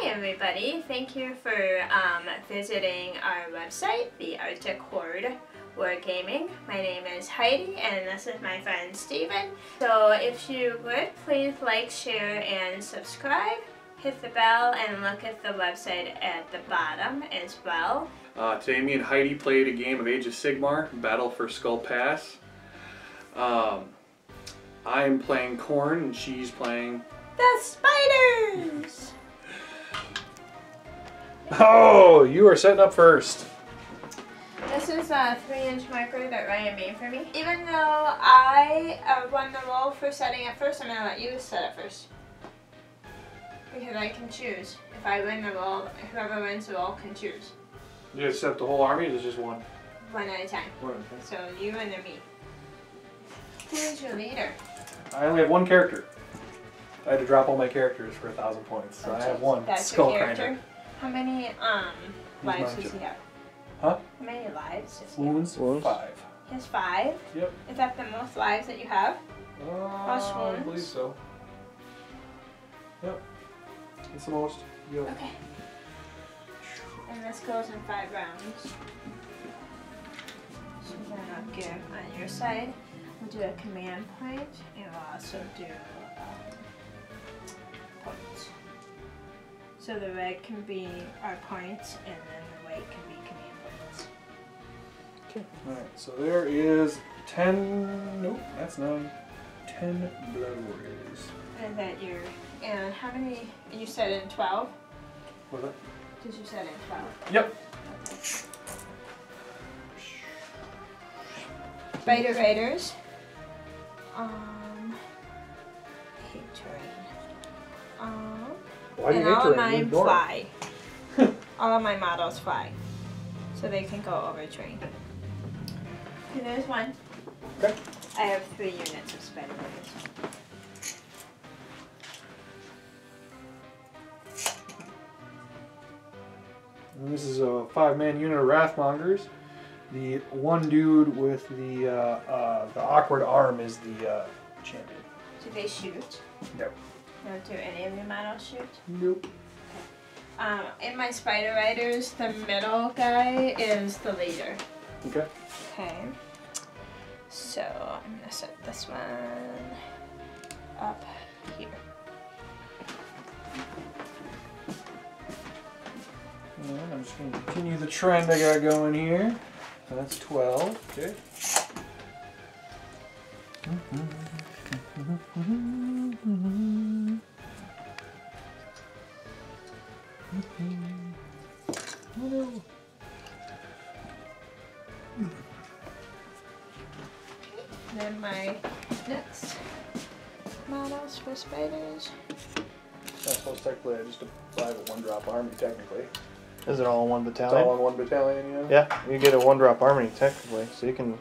Hi everybody, thank you for visiting our website, the Arctic Horde Wargaming. My name is Heidi and this is my friend Steven. So if you would, please like, share, and subscribe. Hit the bell and look at the website at the bottom as well. Today me and Heidi played a game of Age of Sigmar, Battle for Skull Pass. I'm playing Khorne and she's playing... the spiders! Oh, you are setting up first. This is a 3-inch marker that Ryan made for me. Even though I won the roll for setting it first, I'm going to let you set it first. Because I can choose. If I win the roll, whoever wins the roll can choose. You just set the whole army, or is it just one? One at a time. One, okay. So you and then me. Who is your leader? I only have one character. I had to drop all my characters for 1,000 points, so I have one. That's Skull your character? Grinder. How many lives does he have? Huh? How many lives does he have? Wounds? 5. He has 5? Yep. Is that the most lives that you have? Plus I wounds? believe so. Yep. That's the most. Yep. Okay. And this goes in 5 rounds. So then I'll give on your side. We'll do a command point, and we'll also do points. So the red can be our points, and then the white can be command points. Okay. Alright, so there is 10. Nope, that's 9. 10 blood warriors. And that you're. And how many? You said in 12? What was that? Did you said in 12? Yep. Okay. Spider Raiders. Hate terrain. Why do And you hate all of terrain? mine Ignore fly. All of my models fly. So they can go over terrain. Okay, there's one. Okay. I have 3 units of Spider Raiders. And this is a 5-man unit of Wrathmongers. The one dude with the awkward arm is the champion. Do they shoot? No. No, do any of your models shoot? Nope. In my Spider Riders, the middle guy is the leader. Okay. Okay. So I'm gonna set this one up here. And I'm just going to continue the trend I got going here. So that's 12. Okay. Then my next models for spiders. That's supposed technically I just applied a 1-drop army technically. Is it all in one It's battalion? all in one battalion, yeah. Yeah, you get a 1-drop army technically, so you can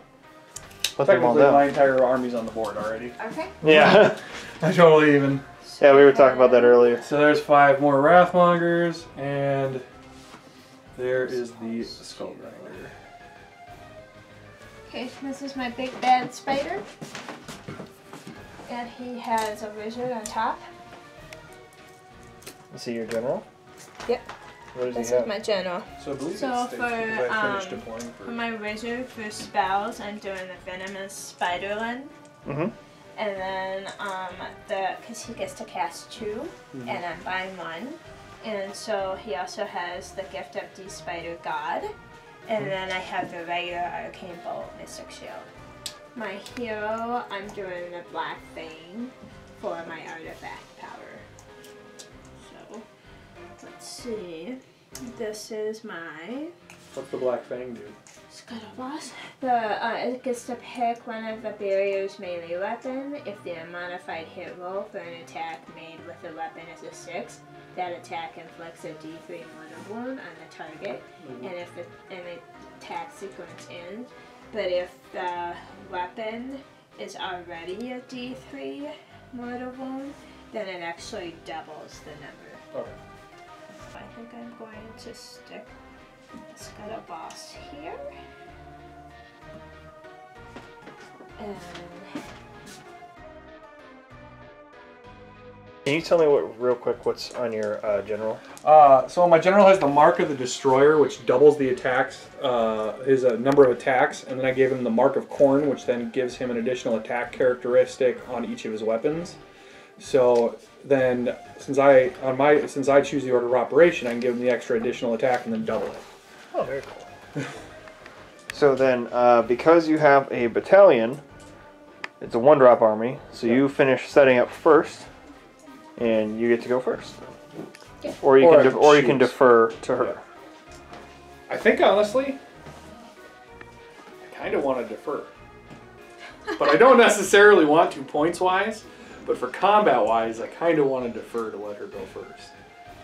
put them all Technically down. my entire army's on the board already. Okay. Yeah. I totally even. Yeah, we were talking about that earlier. So there's 5 more Wrathmongers, and there is the Skull Grinder. Okay, this is my big bad spider. And he has a wizard on top. Is he your general? Yep. What does This he is have? my general. So I believe So it's for, because I finished deploying For my wizard, for spells, I'm doing the Venomous Spiderland. Mm-hmm. And then, because he gets to cast 2, and I'm buying 1. And so he also has the gift of the Spider God. And then I have the regular Arcane Bolt Mystic Shield. My hero, I'm doing the Black Fang for my artifact power. So, let's see. This is my What's the Black Fang do? Scuttlebutt. It gets to pick one of the barrier's melee weapon. If the modified hit roll for an attack made with the weapon is a 6, that attack inflicts a D3 mortal wound on the target, and if the attack sequence ends. But if the weapon is already a D3 mortal wound, then it actually doubles the number. Okay. I think I'm going to stick the Scuttlebutt here. And Can you tell me real quick what's on your general? So my general has the Mark of the Destroyer, which doubles the attacks, his number of attacks, and then I gave him the Mark of Khorne, which then gives him an additional attack characteristic on each of his weapons. So then, since I choose the order of operation, I can give him the extra additional attack and then double it. Oh, very cool. So then, because you have a battalion, it's a 1-drop army, so you finish setting up first, and you get to go first. Yeah. Or you can defer to her. I think honestly, I kind of want to defer, but I don't necessarily want to points wise. But for combat wise, I kind of want to defer to let her go first.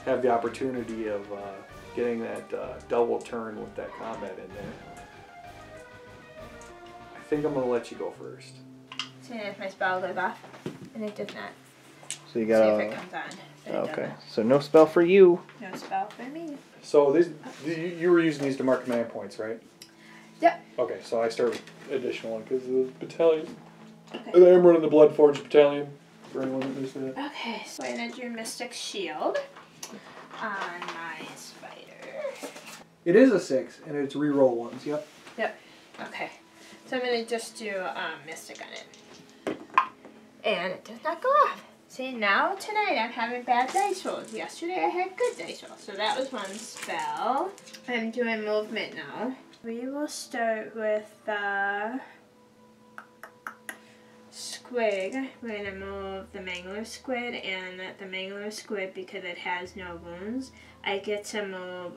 Have the opportunity of getting that double turn with that combat in there. I think I'm going to let you go first. So if my spell goes off, and it does not. So you See got if it comes on. But it okay. doesn't. So no spell for you. No spell for me. So you were using these to mark command points, right? Yep. Okay, so I start with additional one because of the battalion. Okay. And I am running the Bloodforged battalion. For anyone that missed that. Okay, so I'm going to do Mystic Shield on my spider. It is a 6, and it's reroll ones. Yep. Yep. Okay. So I'm going to just do Mystic on it. And it does not go off. See, now tonight I'm having bad dice rolls. Yesterday I had good dice rolls. So that was one spell. I'm doing movement now. We will start with the squig. We're going to move the Mangler squid, and the Mangler squid, because it has no wounds, I get to move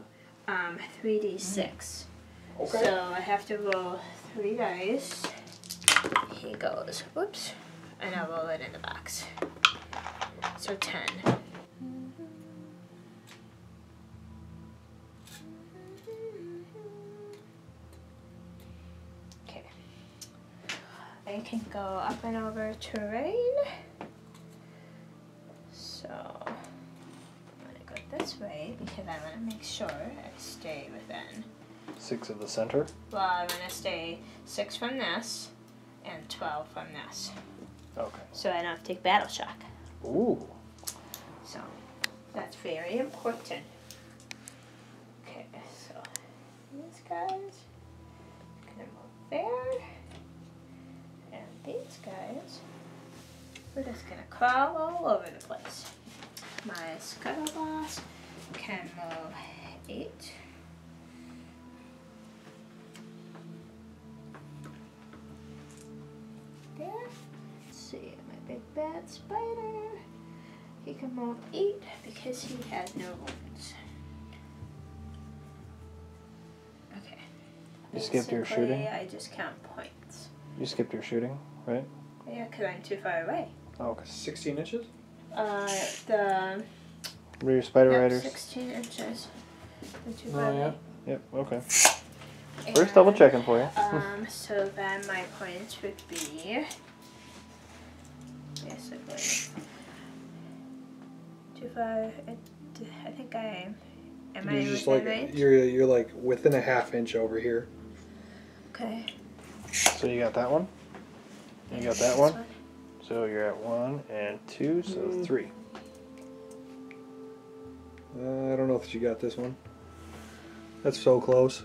3d6. Okay. So I have to roll 3 dice. He goes, whoops, and I'll roll it in the box. So 10. Okay. I can go up and over terrain. So I'm gonna go this way because I want to make sure I stay within. 6 of the center. Well, I'm gonna stay 6 from this and 12 from this. Okay. So I don't have to take battle shock. Ooh. So that's very important. Okay, so these guys gonna move there. And these guys, we're just gonna crawl all over the place. My scuttle boss can move 8. There. Let's see, my big bad spider. He can move 8 because he has no wounds. Okay. You skipped your Basically, shooting? I just count points. You skipped your shooting, right? Yeah, because I'm too far away. Oh, okay. 16 inches? The What are your spider yep, riders? 16 inches. I'm too far Oh, yeah. away. Yep, okay. And, First double checking for you. So then my points would be basically 2, 5. I think I am. I You're just within like range? you're like within a half inch over here. Okay. So you got that one? You got that one? So you're at 1 and 2, so 3. I don't know if you got this one. That's so close.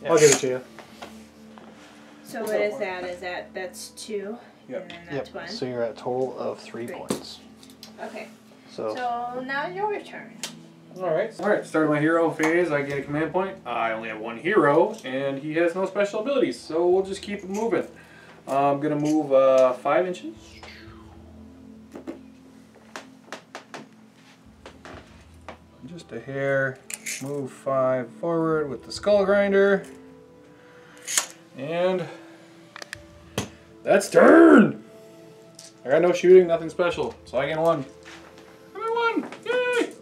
Yeah. I'll give it to you. So what is that? That's 2? Yep. And then that's 1? So you're at a total of 3 3. points. Okay. So So now your turn. Alright, start my hero phase, I get a command point. I only have 1 hero, and he has no special abilities, so we'll just keep moving. I'm going to move 5 inches. Just a hair. Move 5 forward with the skull grinder. And that's turn! I got no shooting, nothing special, so I get 1. I got 1! Yay!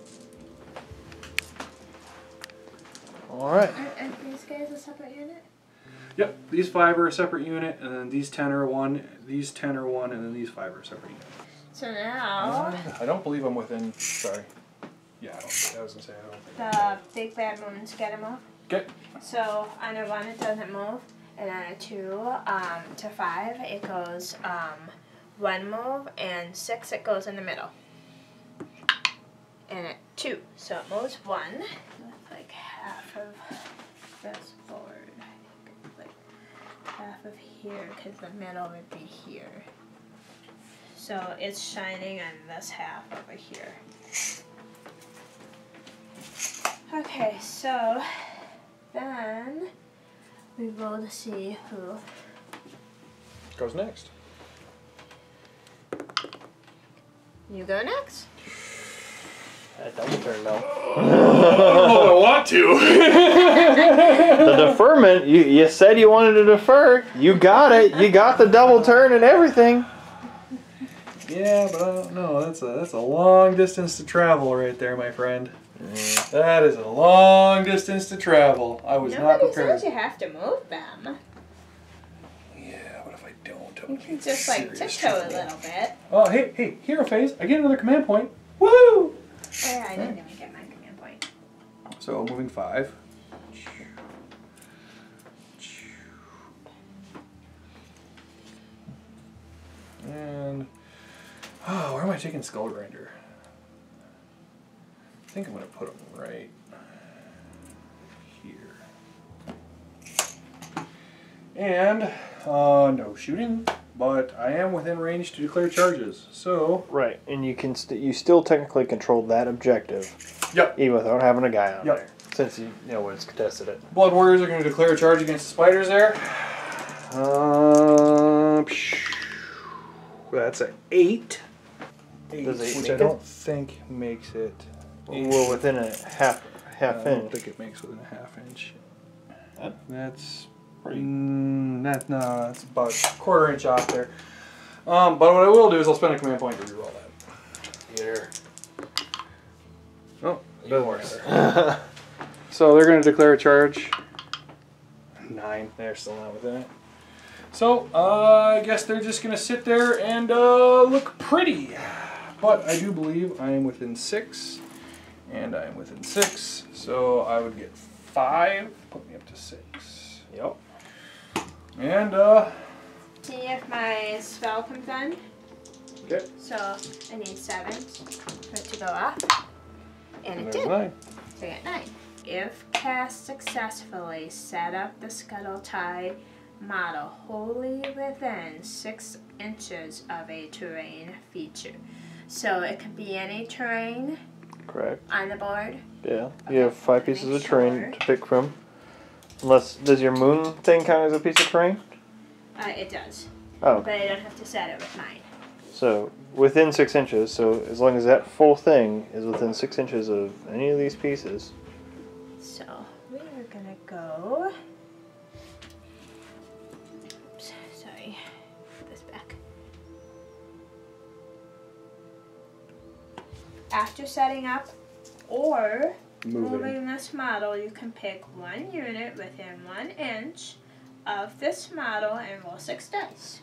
alright. Are these guys a separate unit? Yep, these 5 are a separate unit, and then these 10 are 1, these 10 are 1, and then these 5 are a separate unit. So now I don't believe I'm within, sorry. Yeah, I was going to say I don't think. the big bad moons get him off. Okay. So on a 1 it doesn't move, and on a 2 to 5 it goes 1 move, and 6 it goes in the middle. and a 2. So it moves 1. That's like half of this board. Like half of here, because the middle would be here. So it's shining on this half over here. Okay, so then we roll to see who goes next. You go next. Double turn now. Oh, I want to. The deferment, you said you wanted to defer. You got it. You got the double turn and everything. Yeah, but I don't know. That's a long distance to travel right there, my friend. That is a long distance to travel. I was not Nobody prepared. says you have to move them. Yeah, what if I don't? You can just like tiptoe a little bit. Oh, hey, hero phase. I get another command point. Woo! Oh yeah, I didn't even get my command point. So moving 5. And where am I taking Skull Grinder? I think I'm gonna put him right here. And no shooting, but I am within range to declare charges. So Right, and you can you still technically control that objective. Yep. Even without having a guy on Yep. there, since you know when it's contested it. Blood Warriors are going to declare a charge against the spiders there. That's an 8. Does 8 which make I it? don't think makes it. Well, within a half I don't inch. think it makes within a half inch. That- That's that's about a quarter inch off there. But what I will do is I'll spend a command point to reroll that. Here. Oh, it doesn't matter. So they're going to declare a charge. 9. They're still not within it. So I guess they're just going to sit there and look pretty. But I do believe I am within 6. And I am within 6. So I would get 5. Put me up to 6. Yep. And See if my spell comes on. okay. So I need 7 for it to go off. And it There's did. 9. So I got 9. If cast successfully, set up the Scuttle Tide model wholly within 6 inches of a terrain feature. So it could be any terrain Correct. on the board. Yeah. Okay, You have 5 let me pieces of make terrain sure. to pick from. Unless, does your moon thing count as a piece of terrain? It does. Oh. But I don't have to set it with 9. So, within 6 inches, so as long as that full thing is within 6 inches of any of these pieces. So we are gonna go. Oops, sorry. Put this back. After setting up or moving this model, you can pick 1 unit within 1 inch of this model and roll 6 dice.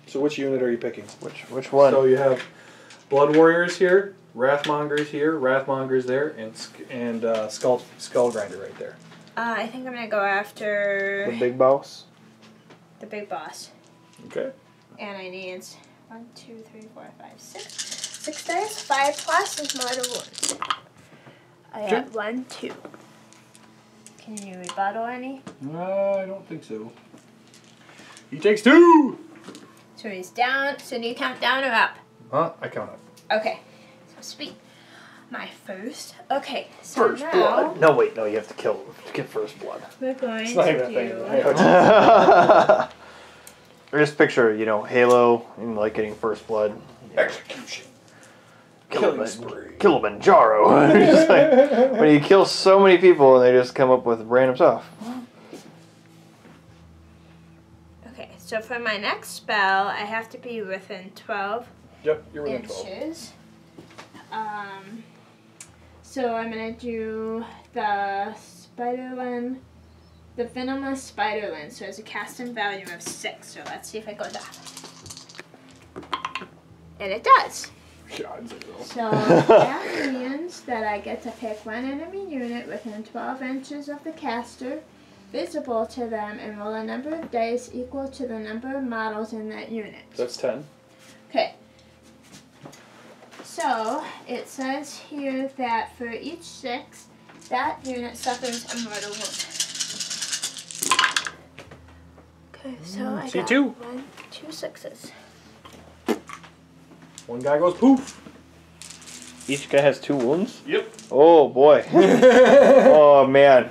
So which unit are you picking? Which one? So you have Blood Warriors here, Wrathmongers here, Wrathmongers there, and Skull Grinder right there. I think I'm gonna go after The big boss? the big boss. Okay. And I need 1, 2, 3, 4, 5, 6. 6 dice. 5 plus is more than 1. I got 1, 2. Can you rebuttal any? I don't think so. He takes 2! So he's down. So do you count down or up? Huh? I count up. Okay. So sweet. My first. Okay. So First now blood. No, wait, no, you have to kill to get first blood. we're going not even to a thing. do. Or just picture, Halo and like getting first blood. Execution. Killing spree. Kilimanjaro. Just like, when you kill so many people and they just come up with random stuff. Okay. So for my next spell, I have to be within 12 Yep, you're within 12. inches. So I'm gonna do the Spiderland, the Venomous Spiderland. So it's a casting value of 6. So let's see if it goes off. And it does. God, zero. So that means that I get to pick 1 enemy unit within 12 inches of the caster, visible to them, and roll a number of dice equal to the number of models in that unit. That's 10. Okay. So it says here that for each 6, that unit suffers a mortal wound. Okay, so I got C2. 1, 2 6s. One guy goes poof. Each guy has 2 wounds? Yep. Oh boy. Oh man.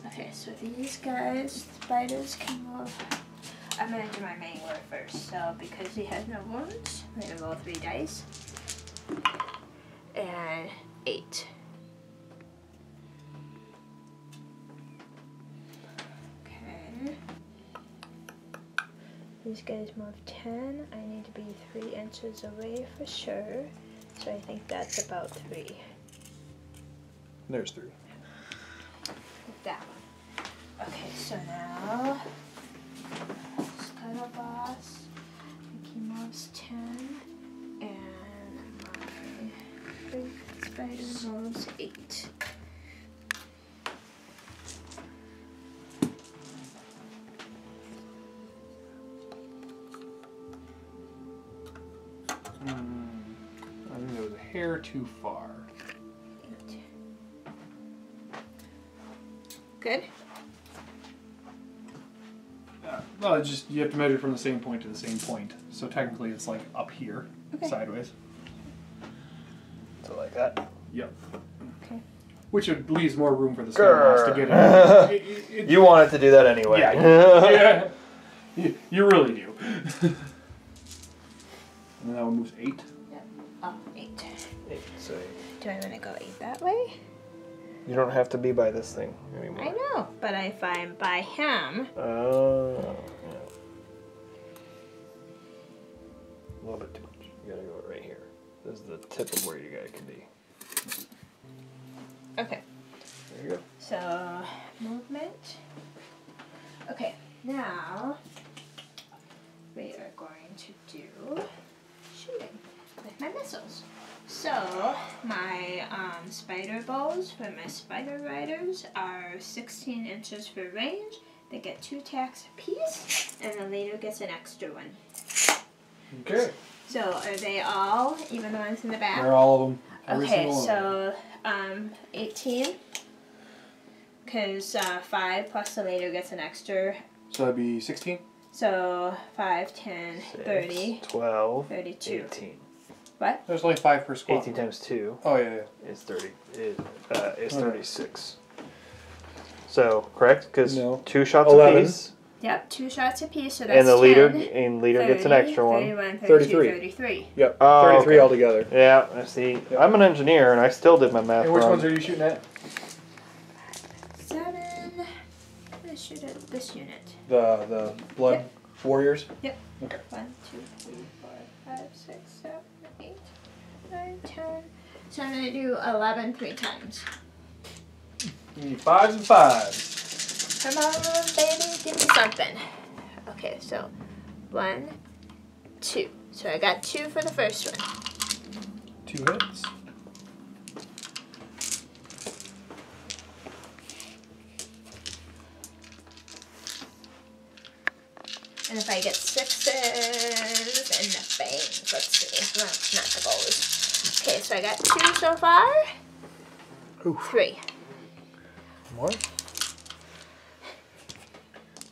Okay, so these guys, spiders can move. I'm gonna do my main word first. So because he has no wounds, I'm gonna roll 3 dice. And 8. Okay. These guys move 10. I need to be 3 inches away for sure. So I think that's about 3. There's 3. Like that one. Okay, so now Scuttle Boss. I think he moves 10. And my big spider moves 8. I think that was a hair too far. 8. Good? Well, it's just you have to measure from the same point to the same point. So technically, it's like up here, sideways. So like that. Yep. Okay. Which leaves more room for the Scarab to get in. You wanted to do that anyway. Yeah. You really do. And that one moves 8. Yep. Oh, 8. 8, so Do I want to go 8 that way? you don't have to be by this thing anymore. I know, but if I'm by him, Oh. Yeah. A little bit too much. You gotta go right here. This is the tip of where you guys can be. okay. There you go. So movement. Okay, now we are going to do shooting with my missiles. So my spider bows for my spider riders are 16 inches for range. They get 2 attacks apiece, and the leader gets an extra one. Okay. So are they all, even the ones in the back? They're all of them. Every Okay, single one of them. so 18, because 5 plus the leader gets an extra. So that'd be 16? So 5, 10, 30, 12, 32. 18. What? There's only 5 per squad. 18 times 2 Oh, yeah. is 30. Is 36. So correct, because No. 2 shots 11. apiece, Yep, 2 shots apiece, so that's and the 10, leader gets an 30, extra one. 31, 32, 33. 33. Yep. Oh, 33 okay. altogether. Yeah, I see. Yep. I'm an engineer, and I still did my math And which wrong. ones are you shooting at? 7. I'm going to shoot at this unit. The Blood Yep. Warriors? Yep. Okay. 1, 2, 3, 4, 5, 6, 7, 8, 9, 10. So I'm going to do 11 3 times. You need 5s and 5s. Come on, baby, give me something. Okay, so 1, 2. So I got 2 for the first one. 2 hits. And if I get 6s and the bangs, let's see. No, not the bows. Okay, so I got 2 so far. Oof. 3. More?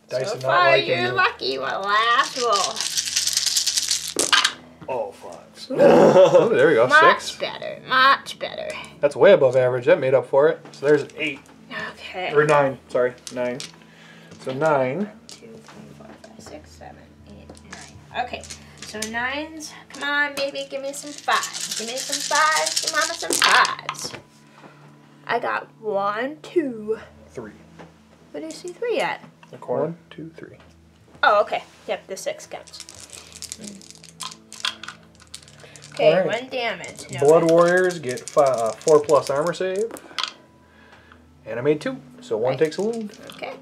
Dice So are not far, liking you're you. lucky. Well, last roll. Oh, 5s. Oh, there we go. Much 6. better. Much better. That's way above average. That made up for it. So there's an 8. Okay. Or 9. Sorry. 9. So 9. 1, 2, 3, 4, 5, 6, 7, 8, 9. Okay. So 9s. Come on, baby. Give me some 5s. Give me some 5s. Give mama some 5s. I got 1, 2. 3. Where do you see 3 at? The corner. 1, 2, 3. Oh, okay. Yep, the 6 counts. Okay, All right. 1 damage. No, Blood Warriors get 4 plus armor save. And I made 2. So 1 Right. takes a wound. Okay.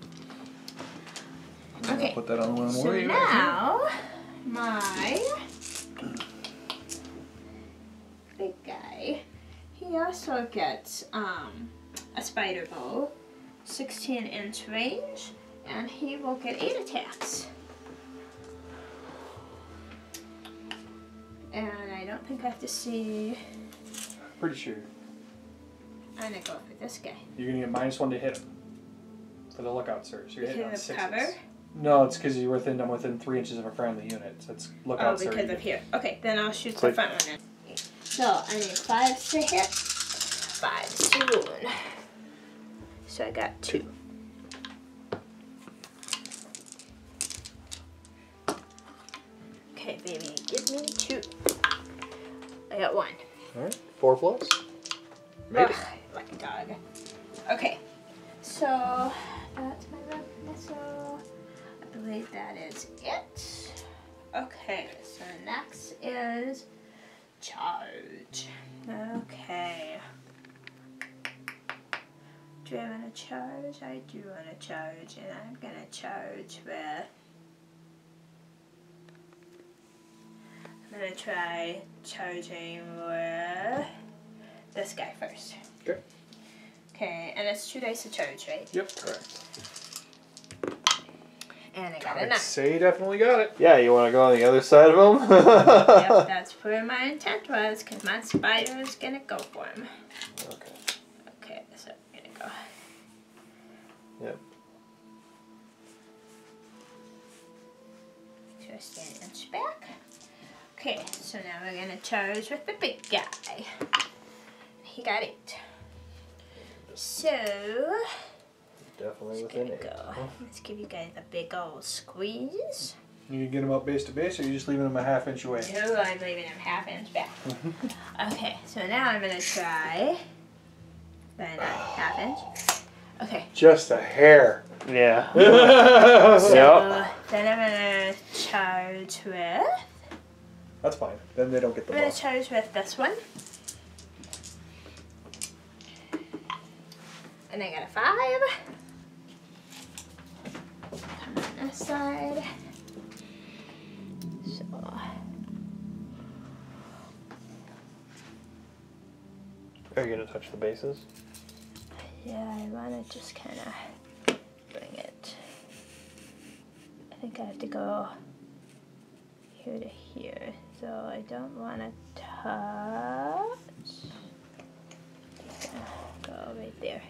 I'll Okay. put that on the one So way. now, my big guy, he also gets a spider bow, 16-inch range, and he will get 8 attacks. And I don't think I have to see. Pretty sure. I'm gonna go for this guy. You're gonna get -1 to hit him for the lookout surge. So you're hitting on Because of 6s. cover? No, it's because I'm within 3 inches of a friendly unit. So it's lookout surge. Oh, because of here. Okay, then I'll shoot the Click. front one then. So I need 5 to hit. 5 soon. So I got 2. Okay, baby, give me 2. I got 1. All right, 4 plus. Maybe. Ugh, lucky dog. Okay, so that's my red missile. I believe that is it. Okay, so next is charge. Okay. Do I want to charge? I do want to charge, and I'm gonna charge with. I'm gonna try charging with this guy first. Okay. Okay, and it's 2 dice to charge, right? Yep, correct. And I got a I'd 9. say you definitely got it. Yeah, you want to go on the other side of him? Yep, that's where my intent was, because my spider is gonna go for him. Okay. Okay, so I'm gonna go. Yep. So stand an inch back. Okay, so now we're gonna charge with the big guy. He got 8. So, Definitely let's within go. 8. Let's give you guys a big old squeeze. You can get him up base to base, or you just leaving him a ½ inch away? No, I'm leaving him ½ inch back. Okay, so now I'm gonna try. Then ½ inch. Okay. Just a hair. Yeah. So Yep. then I'm gonna charge with. That's fine. Then they don't get the I'm gonna buff. charge with this one. And I got a 5. Come on this side. So. Are you going to touch the bases? Yeah, I want to just kind of bring it. I think I have to go here to here. So I don't want to touch. Go right there.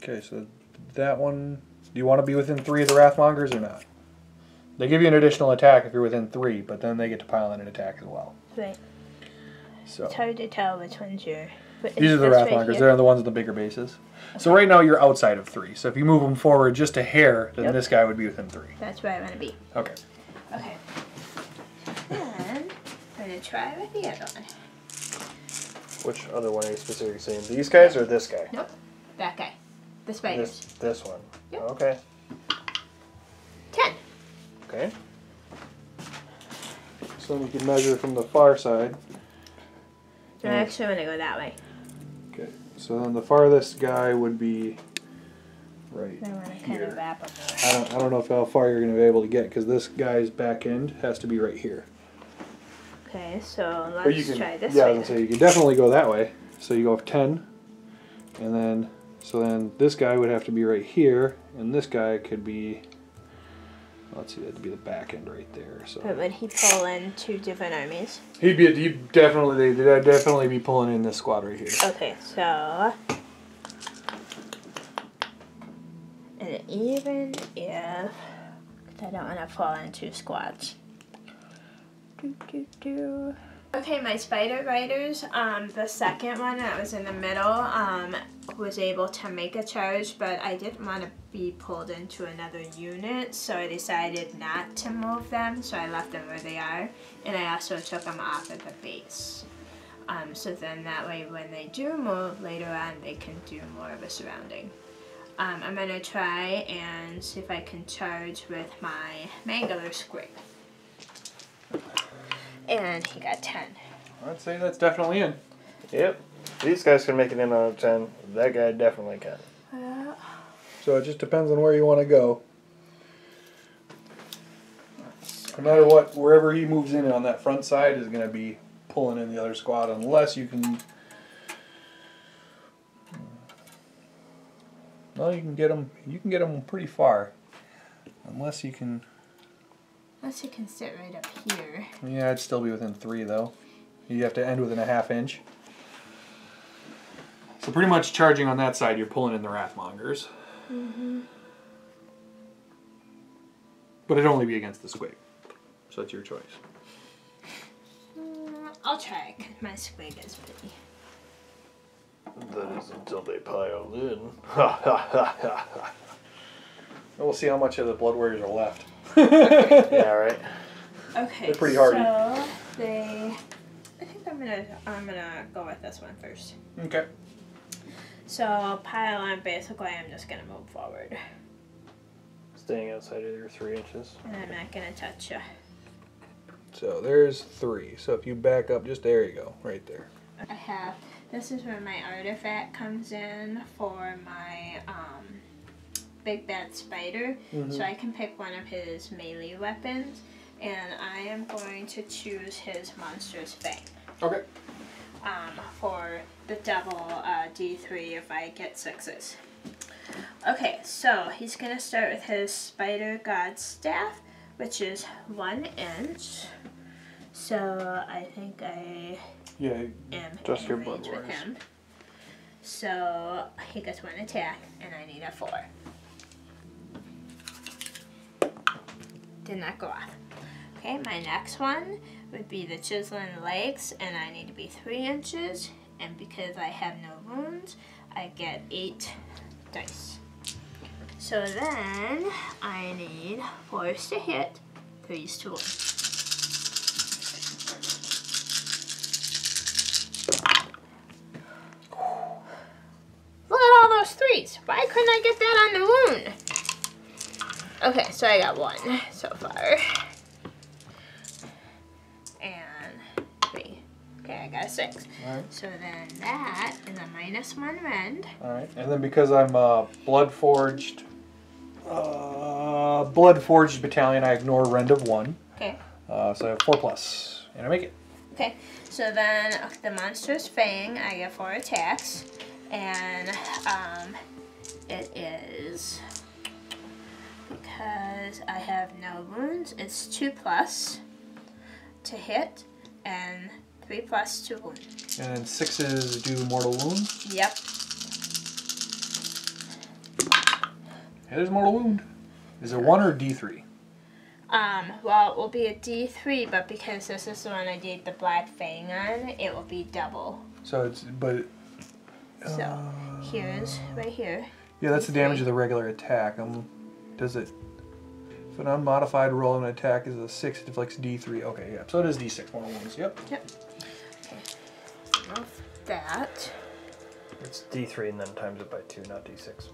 Okay, so that one. Do you want to be within 3 of the Wrathmongers or not? They give you an additional attack if you're within 3, but then they get to pile in an attack as well. Right. So It's hard to tell which one's your. these are the Wrathmongers. They're the ones in the bigger bases. So right now you're outside of 3. So if you move them forward just a hair, then this guy would be within 3. That's where I want to be. Okay. Okay. Then I'm going to try with the other one. Which other one are you specifically saying? These guys or this guy? Nope. That guy. The spiders. This one. Yep. Okay. 10. Okay. So then you can measure from the far side. So I actually want to go that way. Okay. So then the farthest guy would be right I want to kind here. of wrap them around. I don't know how far you're going to be able to get because this guy's back end has to be right here. Okay, so Or you let's can, try this yeah, I way. was gonna say you can definitely go that way. So you go up 10, and then then this guy would have to be right here, and this guy could be. Let's see, that'd be the back end right there. So But would he pull in 2 different armies? they'd definitely be pulling in this squad right here. Okay, so. And even if. 'Cause I don't want to fall in 2 squads. Okay, my spider riders, the second one that was in the middle, was able to make a charge, but I didn't want to be pulled into another unit, so I decided not to move them, so I left them where they are, and I also took them off of the base. So then that way when they do move later on, they can do more of a surrounding. I'm going to try and see if I can charge with my Mangler Squig. And he got 10. I'd say that's definitely in. Yep. These guys can make it in on a 10. That guy definitely can. So it just depends on where you want to go. No matter what, wherever he moves in on that front side is going to be pulling in the other squad, unless you can. Well, you can get them. You can get them pretty far, unless you can. Unless you can sit right up here. Yeah, I'd still be within 3 though. You have to end within a ½ inch. So pretty much charging on that side, you're pulling in the Wrathmongers. Mm-hmm. But it'd only be against the squig. So that's your choice. I'll try it, 'cause my squig is pretty. That is until they pile in. We'll see how much of the Blood Warriors are left. Yeah, right. Okay, They're pretty hardy. So I think I'm gonna go with this one first. Okay. So pile on, basically I'm just gonna move forward. Staying outside of your 3 inches. And I'm not gonna touch you. So there's 3. So if you back up, just there you go, right there. I have, this is where my artifact comes in for my big bad spider. So I can pick one of his melee weapons, and I am going to choose his monstrous fang. Okay. For the double D3 if I get 6s. Okay, so he's gonna start with his spider god staff, which is 1 inch. So I think I am just in your range Blood with Warriors. him. So he gets 1 attack, and I need a 4. Did not go off. Okay, my next one would be the chiseling legs, and I need to be 3 inches. And because I have no wounds, I get 8 dice. So then I need 4s to hit, 3s to wound. Look at all those 3s. Why couldn't I get that on the wound? Okay, so I got 1 so far. And 3. Okay, I got a 6. Alright. So then that is a -1 rend. Alright. And then because I'm Bloodforged battalion, I ignore rend of 1. Okay. So I have 4+. And I make it. Okay, so then the monster's fang, I get 4 attacks. And it is, because I have no wounds, it's 2+ to hit and 3+ to wound. And then 6s do mortal wound. Yep. Yeah, there's mortal wound. Is it 1 or D3? Well, it will be a D3, but because this is the one I did the black fang on, it will be double. So it's, but... So, here's, right here. Yeah, that's the damage of the regular attack. Does it... If an unmodified roll of an attack is a 6, it deflects D3. Okay, yeah. So it is D6 mortal wounds. Yep. Yep. Okay. Remove that. It's D3 and then times it by 2, not D6.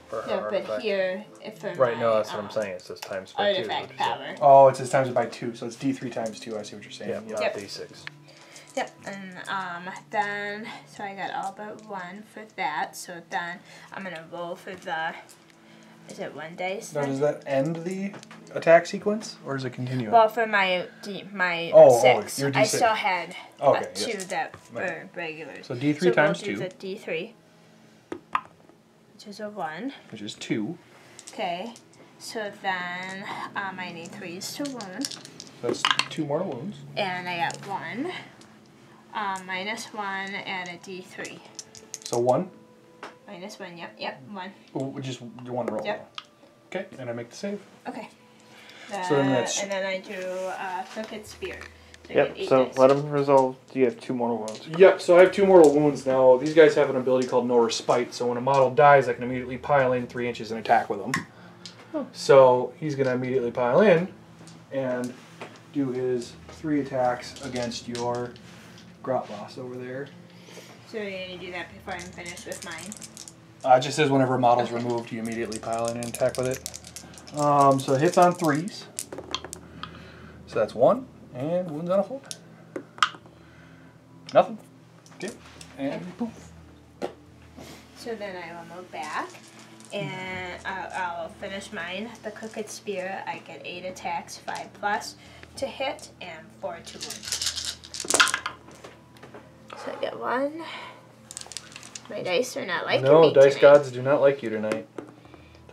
For Yeah, our but artifact. here, if for Right, my, no, that's what I'm saying. It says times by 2. artifact which is power. Oh, it says times it by 2, so it's D3 times 2. I see what you're saying. Yeah, not Yep. D6. Yep, and then, so I got all but 1 for that, so then I'm gonna roll for the, is it 1 dice? Now, then? does that end the attack sequence, or does it continue? Well, for my Oh, 6, your I D6. still had Okay, 2 yes. that Right. were regulars. So D3 so times we'll 2. do the D3, which is a 1. Which is 2. Okay, so then I need 3s to wound, So that's 2 mortal wounds. and I got 1, -1, and a D3. So 1. -1, yep, 1. Just 1 roll. Yep. Okay, and I make the save. Okay. So then that's- And then I do crooked spear. So I Yep, get 8 so dice. let him resolve. You have 2 mortal wounds. Yep, so I have 2 mortal wounds now. These guys have an ability called No Respite, so when a model dies, I can immediately pile in 3 inches and attack with him. So he's going to immediately pile in and do his 3 attacks against your Grot Boss over there. So you're going to do that before I'm finished with mine. It just says whenever a model's removed, you immediately pile in and attack with it. So it hits on 3s. So that's 1, and wounds on a 4. Nothing. Okay, and poof. So then I will move back, and I'll finish mine. The crooked spear, I get 8 attacks, 5+ to hit, and 4 to wound. So I get 1. My dice are not liking me No, dice tonight. gods do not like you tonight.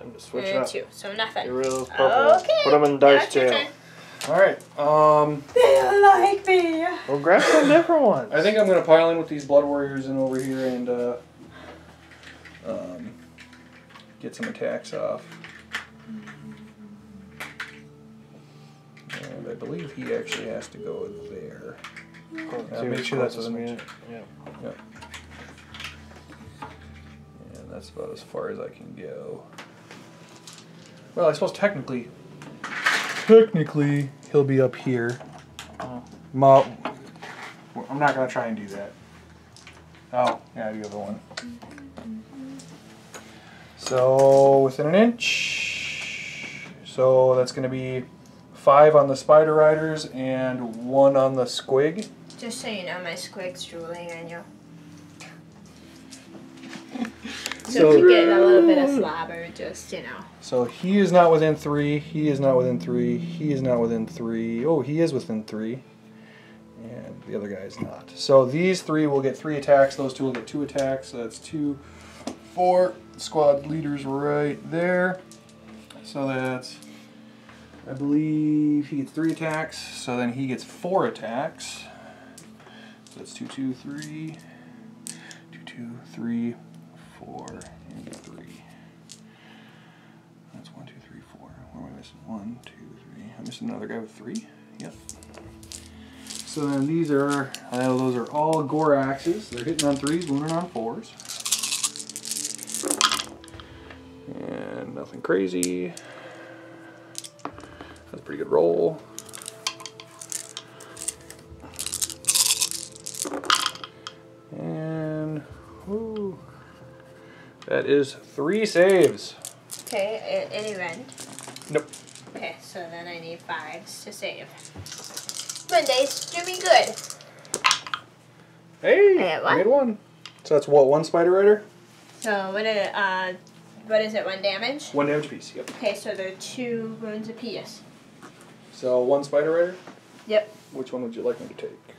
Time to switch it And up. 2, so nothing. Get rid of those purple. Okay. Put them in Now dice it's your jail. turn. All right. They like me. Well, grab some different ones. I think I'm gonna pile in with these Blood Warriors and over here and get some attacks off. And I believe he actually has to go there. Make sure that's within reach. Yeah. Yep. And that's about as far as I can go. Well, I suppose technically he'll be up here. I'm not gonna try and do that. Oh, yeah, the other one. So within an inch. So that's gonna be 5 on the Spider Riders and 1 on the Squig. Just so you know, my squig's drooling on you. So if you get a little bit of slobber, just, you know. So he is not within 3, he is not within 3, he is not within 3. Oh, he is within 3. And the other guy is not. So these 3 will get 3 attacks, those 2 will get 2 attacks. So that's 2, 4 squad leaders right there. So that's, I believe he gets 3 attacks, so then he gets 4 attacks. So that's 2, 2, 3, 2, 2, 3, 4, and 3. That's 1, 2, 3, 4. Where am I missing? 1, 2, 3. I'm missing another guy with 3. Yep. So then these are, I know those are all gore axes. They're hitting on 3s, wounding on 4s. And nothing crazy. That's a pretty good roll. And whoo, that is 3 saves. Okay, any rend? Nope. Okay, so then I need 5s to save. Monday's do me good. Hey, I got I made 1. So that's what, 1 Spider Rider? So what is it, 1 damage? 1 damage piece, yep. Okay, so they're 2 wounds apiece. So 1 Spider Rider? Yep. Which one would you like me to take?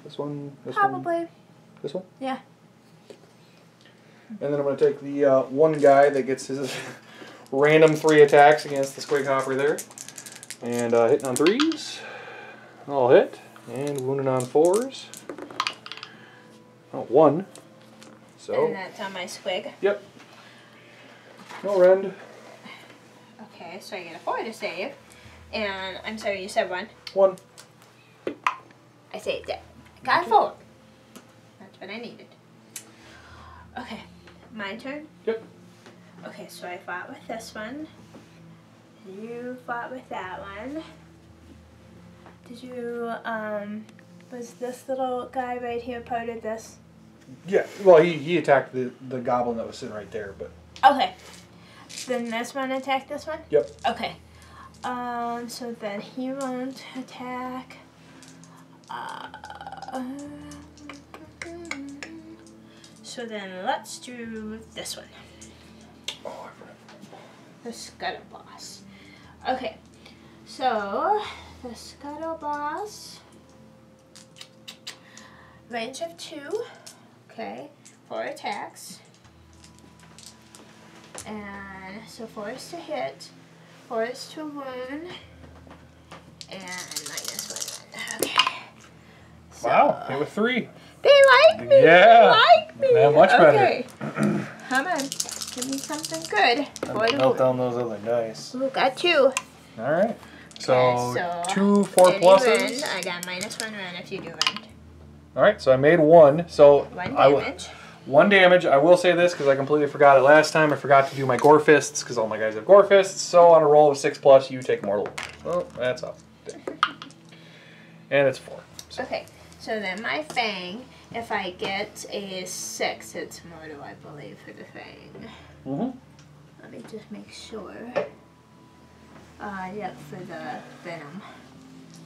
This one? This Probably. one? This one? Yeah. And then I'm going to take the one guy that gets his random 3 attacks against the Squig Hopper there. And hitting on 3s. All hit. And wounding on 4s. Oh, 1. So. And that's on my squig. Yep. No rend. Okay, so I get a 4 to save. And I'm sorry, you said 1? 1. I saved it. Got a 4. That's what I needed. Okay, my turn? Yep. Okay, so I fought with this one. You fought with that one. Did you, was this little guy right here part of this? Yeah. Well, he attacked the goblin that was sitting right there, but. Okay. Then this one attacked this one? Yep. Okay. So then he won't attack. So then let's do this one. Oh, I forgot. The Scuttle Boss. Okay. So the Scuttle Boss. Range of 2. Okay. 4 attacks. And so 4 is to hit. 4 is to wound. And -1. Okay. So, Wow, they were 3. They like me. Yeah. They like me. Yeah, much better. Okay. Come on. Give me something good. Melt down those other dice. Ooh, got 2. All right. So, Okay, so 2 4 any pluses. rend, I got -1 rend if you do rend. All right, so I made 1. So 1 I damage. 1 damage. I will say this because I completely forgot it last time. I forgot to do my Gore Fists because all my guys have Gore Fists. So on a roll of 6+, you take mortal. Oh, that's up. And it's 4. So. Okay, so then my Fang, if I get a 6, it's mortal, I believe, for the Fang. Mm-hmm. Let me just make sure. Yep, for the Venom.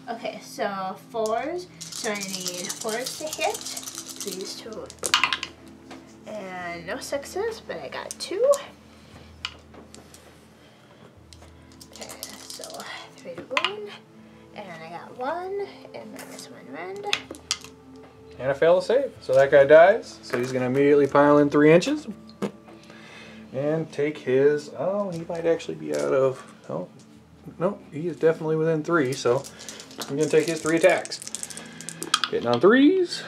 Okay, so 4s. So I need 4s to hit, 3s to wound. And no 6s, but I got 2. Okay, so 3 to wound. And I got 1, and -1 rend. And I fail to save. So that guy dies. So he's going to immediately pile in 3 inches. and take his. Oh, he might actually be out of. Oh, no, he is definitely within 3. So I'm gonna take his 3 attacks. Hitting on 3s.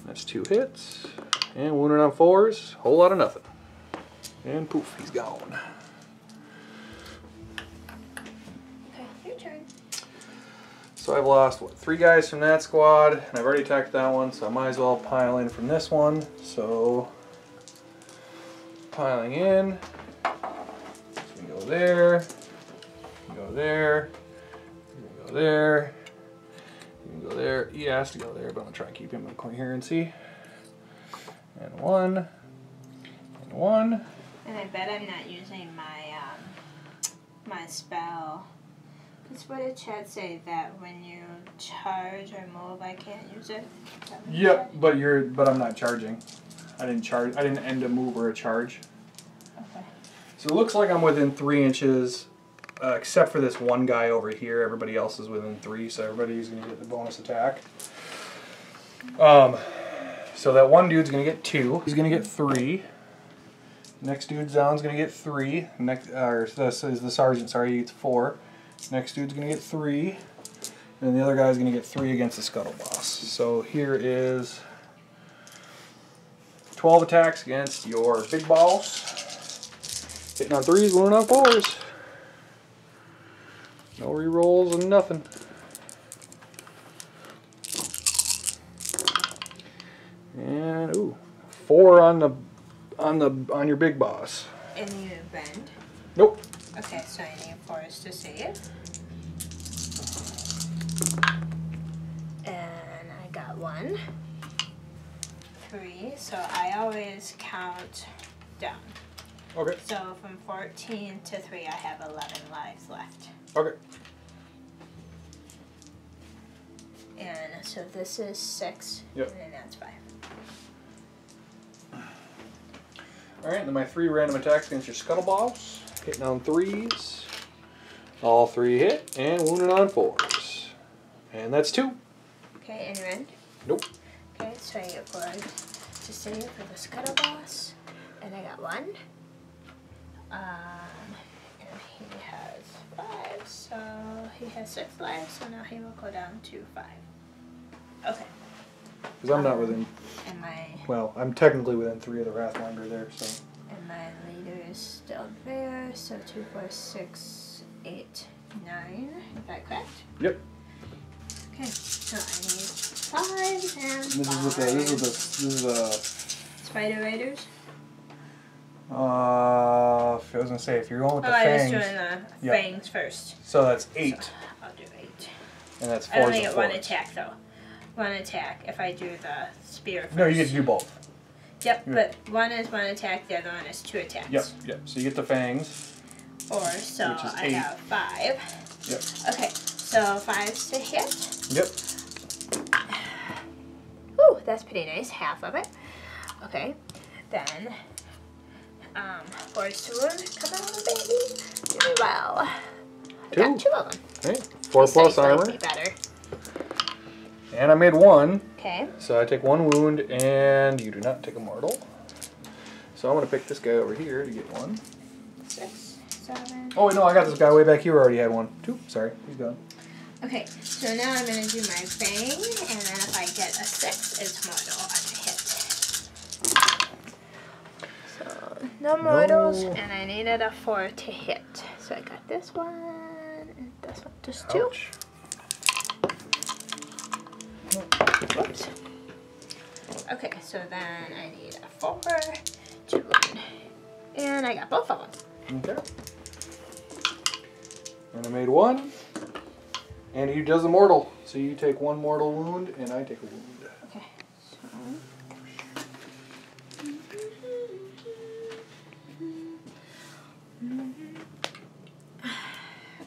That's 2 hits, and wounded on 4s. Whole lot of nothing. And poof, he's gone. Okay, your turn. So I've lost, what, 3 guys from that squad, and I've already attacked that one, so I might as well pile in from this one. So, piling in. So we can go there, you can go there, you can go there, you can go there. He has to go there, but I'm going to try and keep him in coherency. And 1, and 1. And I bet I'm not using my my spell. Because what did Chad say, that when you charge or move, I can't use it? Yep, but I'm not charging. I didn't charge. I didn't end a move or a charge. Okay. So it looks like I'm within 3 inches, except for this one guy over here. Everybody else is within 3, so everybody's gonna get the bonus attack. So that one dude's gonna get 2. He's gonna get 3. Next dude's down's gonna get 3. Next, this is the sergeant. Sorry, he gets 4. Next dude's gonna get 3, and the other guy's gonna get 3 against the scuttle boss. So here is 12 attacks against your big boss. Hitting on 3s, wounding on 4s. No rerolls and nothing. And ooh, 4 on your big boss. And you bend? Nope. Okay, so I need 4s to save. And I got 1. 3, so I always count down. Okay. So from 14 to 3, I have 11 lives left. Okay. And so this is 6, Yep. and then that's 5. Alright, then my 3 random attacks against your scuttle boss. Hitting on 3s. All 3 hit, and wounded on 4s. And that's 2. Okay, and you end? Nope. Okay, so I get 4 to save for the scuttle boss. And I got 1. And he has 5, so he has 6 lives, so now he will go down to 5. Okay. Because I'm not within. And my Well, I'm technically within 3 of the Wrathminder there, so. and my leader is still there, so 2, 4, 6, 8, 9. Is that correct? Yep. Okay, so I need 5 and This is a Spider Raiders. I was gonna say if you're going with the I was fangs, doing the yeah. fangs first. So that's 8, So I'll do 8. and that's 4. I only get 1 attack though. 1 attack if I do the spear first. No, you get to do both. Yep, Yeah. but 1 is 1 attack, the other one is 2 attacks. Yep, yep. So you get the fangs. 4, so Which is I 8. have 5. Yep. Okay, so 5's to hit. Yep. Ooh, that's pretty nice, half of it. Okay, then 4's to wound. Come on, baby. Do me well. I got 2 of them. Okay. 4 These plus dice like armor. me better. And I made 1. Okay. So I take 1 wound, and you do not take a mortal. So I'm going to pick this guy over here to get 1. 6, 7. Oh, wait, no, I got this guy way back here already had 1. 2. Sorry, he's gone. Okay, so now I'm going to do my bang, and then if I get a 6, it's mortal on a hit. So, no mortals, and I needed a 4 to hit. So I got this one, and this one, just 2. Ouch. Whoops. Okay, so then I need a 4 to 1. And I got both of them. Okay. And I made 1. And he does a mortal. So you take 1 mortal wound, and I take a wound. Okay, so...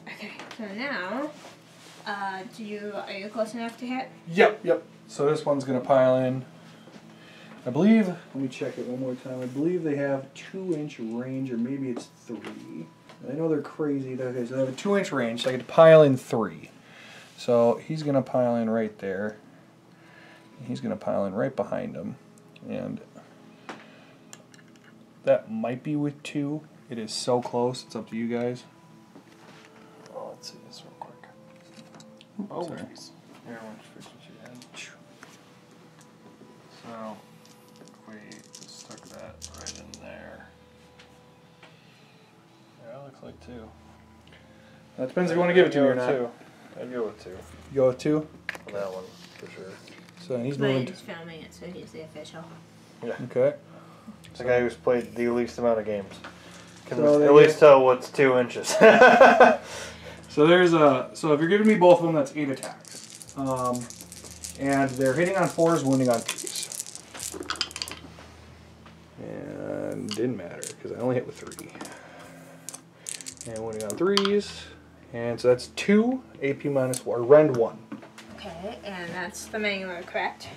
Okay, so now, are you close enough to hit? Yep, yep. So this one's going to pile in. I believe, let me check it one more time. I believe they have 2-inch range, or maybe it's 3. I know they're crazy. Okay, so they have a 2-inch range, so I get to pile in 3. So he's going to pile in right there. He's going to pile in right behind him. And that might be with 2. It is so close. It's up to you guys. Oh, let's see this real quick. Oh, Sorry. jeez. Here, I want to fix what you had. So, if we just stuck that right in there. Yeah, it looks like 2. That depends if you want to give it to me or not. 2. I'd go with 2. You go with 2? On that one, for sure. So he's moving. He's filming it, so he's the official. Yeah. Okay. It's the guy who's played the least amount of games. Can So at least tell what's 2 inches. So there's a. So if you're giving me both of them, that's 8 attacks. And they're hitting on 4s, wounding on 3s. And didn't matter because I only hit with 3. And wounding on 3s. And so that's 2 AP minus 1, or rend 1. Okay, and that's the mangler, correct?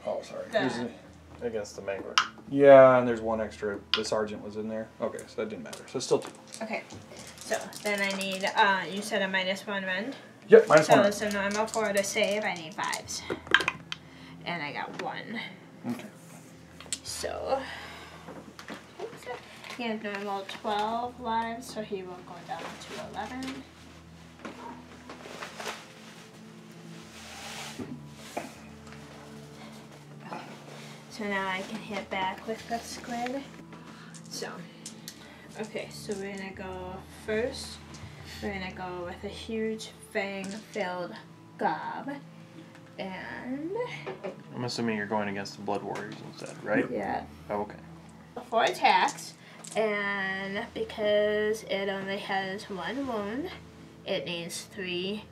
Oh, sorry. The- Against the Mangler. Yeah, and there's 1 extra. The sergeant was in there. Okay, so that didn't matter. So it's still 2. Okay, so then I need, you said a -1 rend? Yep, minus So 1. it's a normal 4 to save, I need 5s. And I got 1. Okay. So, he has normal 12 lives, so he will go down to 11. Okay. So now I can hit back with the squid. So, okay, so we're gonna go first. We're gonna go with a huge fang-filled gob. And, I'm assuming you're going against the Blood Warriors instead, right? yeah. Oh, okay. 4 attacks, and because it only has 1 wound, it needs 3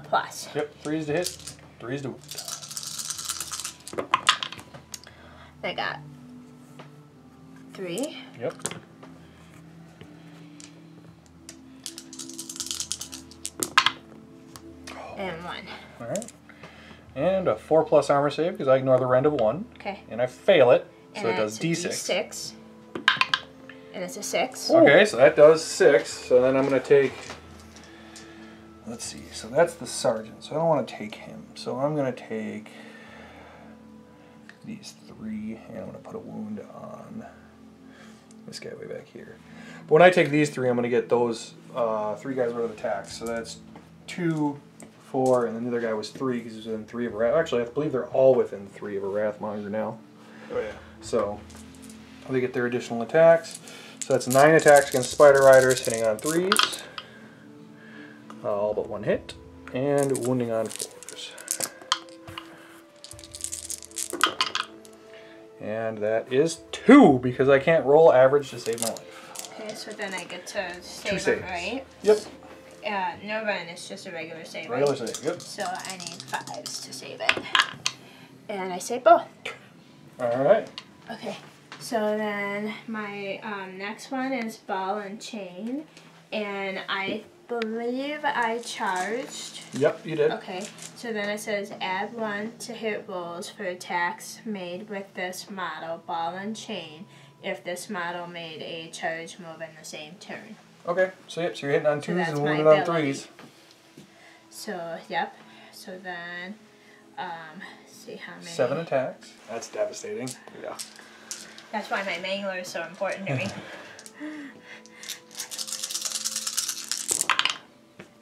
plus. Yep, 3s to hit, 3s to wound. I got 3. Yep. And 1. Alright. And a 4+ armor save because I ignore the rend of 1. Okay. And I fail it, so And it does it's a D6. D6. And it's a 6. Okay, so that does 6. So then I'm going to take. Let's see. So that's the sergeant. So I don't want to take him. So I'm going to take these 3, and I'm going to put a wound on this guy way back here. But when I take these 3, I'm going to get those 3 guys worth of attacks. So that's 2, 4, and then the other guy was 3 because he was within 3 of a Wrath. Actually, I believe they're all within 3 of a Wrathmonger now. Oh, yeah. So they get their additional attacks. So that's 9 attacks against Spider Riders, hitting on 3s. All but 1 hit. And wounding on 4s. And that is 2, because I can't roll average to save my life. Okay, so then I get to 2 save him, saves. right? Yep. No run, it's just a regular save, Regular right? save, yep. So I need 5s to save it. And I save both. Alright. Okay, so then my next one is ball and chain, and I believe I charged. Yep, you did. Okay, so then it says add 1 to hit rolls for attacks made with this model, ball and chain, if this model made a charge move in the same turn. Okay, so yep, so you're hitting on 2s that's and my wounded on ability. 3s. So, yep, so then, see how many. 7 attacks. That's devastating. Yeah. That's why my mangler is so important to me.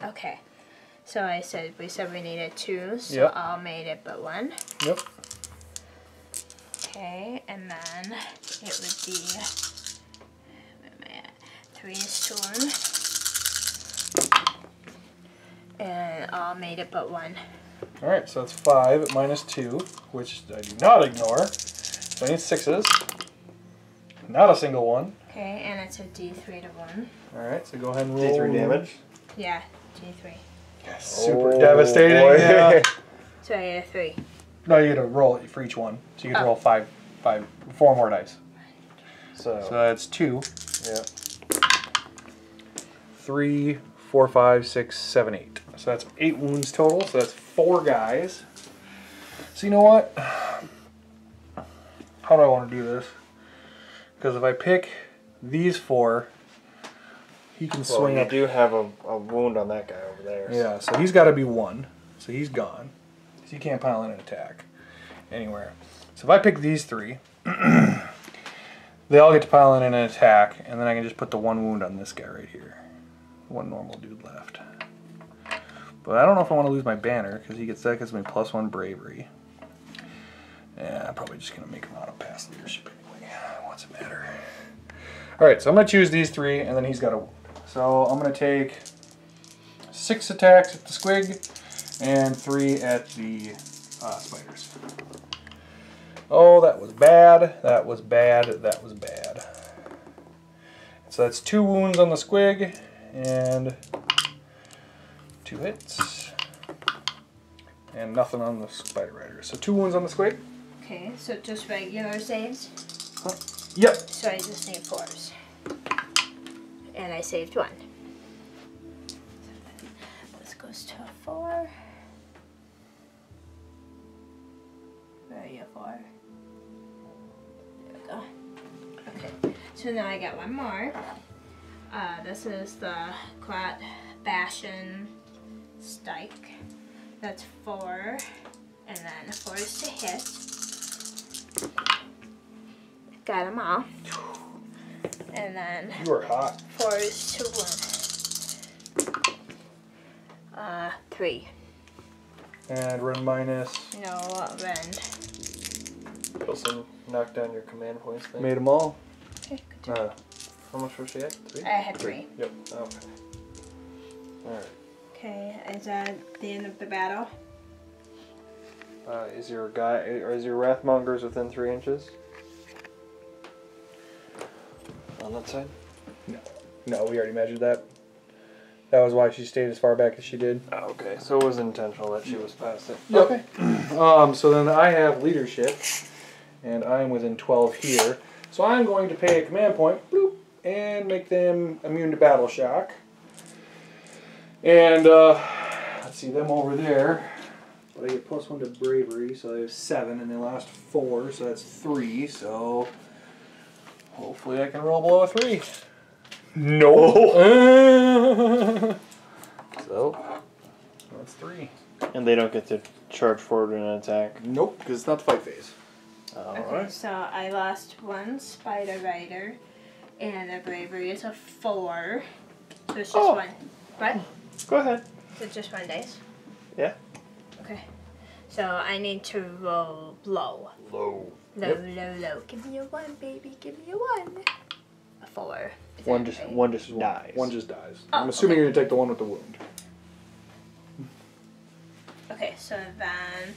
Okay, so we said we needed 2, so Yep. all made it but 1. Yep. Okay, and then it would be, where am I at? 3's turn. And all made it but 1. Alright, so that's 5 minus 2, which I do not ignore. So I need 6s. Not a single one. Okay, and it's a D3 to 1. Alright, so go ahead and roll. D3 damage. Yeah, D3. Yes, super Oh, devastating. boy. Yeah. So I get a 3. No, you get to roll for each one. So you get to roll 4 more dice. So So, that's 2, yeah. 3, 4, 5, 6, 7, 8. So that's 8 wounds total. So that's 4 guys. So you know what? How do I want to do this? Because if I pick these 4, he can Well, swing you up. do have a wound on that guy over there. Yeah, so he's got to be 1. So he's gone. So you can't pile in an attack anywhere. So if I pick these 3, They all get to pile in an attack, and then I can just put the 1 wound on this guy right here. 1 normal dude left. But I don't know if I want to lose my banner, because he gets that gives me +1 bravery. Yeah, I'm probably just going to make him out of pass leadership anyway. What's it matter? Alright, so I'm going to choose these 3, and then he's got a... So I'm going to take 6 attacks at the squig, and 3 at the spiders. Oh, that was bad, that was bad, that was bad. So that's 2 wounds on the squig, and 2 hits. And nothing on the spider rider. So 2 wounds on the squig. Okay, so just regular saves? Huh? Yep. So I just need 4s. And I saved 1. So this goes to a 4. Where are you, 4? There we go. Okay, so now I got 1 more. This is the Quat Bastion Stike. That's 4. And then 4 is to hit. Got them all. And then You are hot. 4 is to wound. 3. And run minus. No rend. Also knock down your command points thing. Made them all. Okay, good job. How much was she at? 3? I had 3. Yep. Okay. Alright. Okay, is that the end of the battle? Is your guy, or is your Wrathmongers within 3 inches? On that side? No, we already measured that. That was why she stayed as far back as she did. Oh, okay, so it was intentional that she was past it. Yep. Okay. So then I have leadership, and I'm within 12 here. So I'm going to pay a command point, bloop, and make them immune to battle shock. And let's see them over there. But I get +1 to bravery, so I have 7, and they lost 4, so that's 3. So hopefully I can roll below a 3. No. So? That's 3. And they don't get to charge forward in an attack. Nope, because it's not the fight phase. Okay, Alright. so I lost 1 spider rider, and the bravery is a 4. So it's just 1. What? Go ahead. Is it just 1 dice? Yeah. Okay. So I need to roll low. Low. Low, Yep. low, low. Give me a 1, baby. Give me a 1. A 4. Is One that just right? one just dies. One just dies. Oh, I'm assuming okay. you're going to take the one with the wound. Okay, so then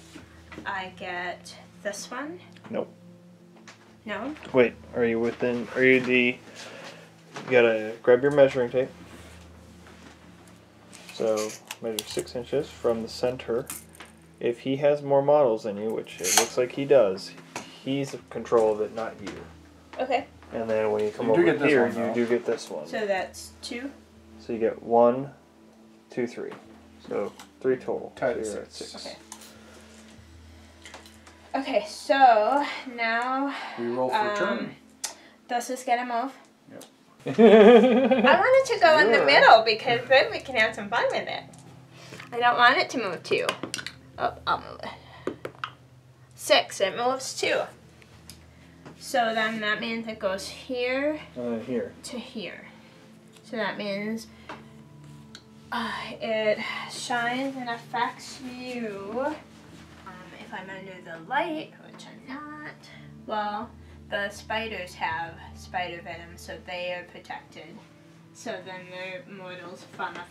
I get this one. Nope. No? Wait, are you within? Are you the? You gotta grab your measuring tape. So measure 6 inches from the center. If he has more models than you, which it looks like he does, he's in control of it, not you. Okay. And then when you come You do over get this here, one, though. you do get this one. So that's 2. So you get 1, 2, 3. So 3 total. Tied So at you're at 6. Okay. Okay, so now We roll for a turn. this is gonna move. Yep. I want it to go in the Sure. middle because then we can have some fun with it. I don't want it to move 2. Oh, I'll move it. 6, it moves 2. So then that means it goes here Here. to here. So that means it shines and affects you. If I'm under the light, which I'm not, well, the spiders have spider venom, so they are protected. So then their mortals from a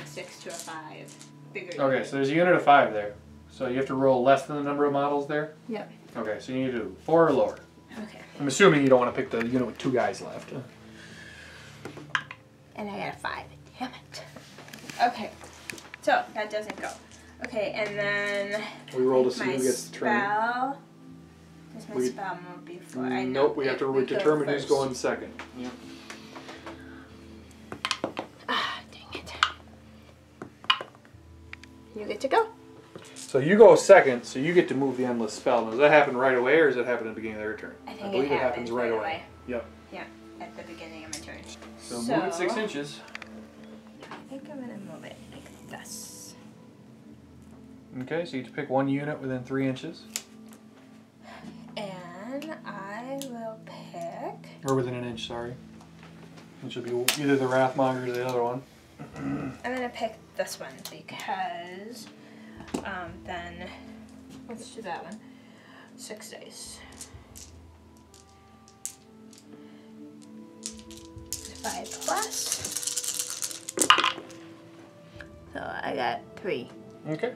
6 to a 5. Bigger. Okay, so there's a unit of 5 there. So you have to roll less than the number of models there? Yep. Okay, so you need to do 4 or lower. Okay. I'm assuming you don't want to pick the unit with 2 guys left. And I got a 5. Damn it. Okay. So that doesn't go. Okay, and then We roll to see my who gets the turn. spell. Does my We- spell move before? I know Nope, we have to go determine who's first. going second. Yep. Ah, dang it. You get to go. So you go second, so you get to move the endless spell. Now, does that happen right away, or does it happen at the beginning of their turn? I think believe it it happens right away. Yep. Yeah, at the beginning of my turn. So move it 6 inches. I think I'm gonna move it like this. Okay, so you get to pick one unit within 3 inches. And then I will pick. Or within an inch, sorry. Which will be either the Wrathmonger or the other one. I'm gonna pick this one because then let's do that one. 6 dice. 5 plus. So I got 3. Okay.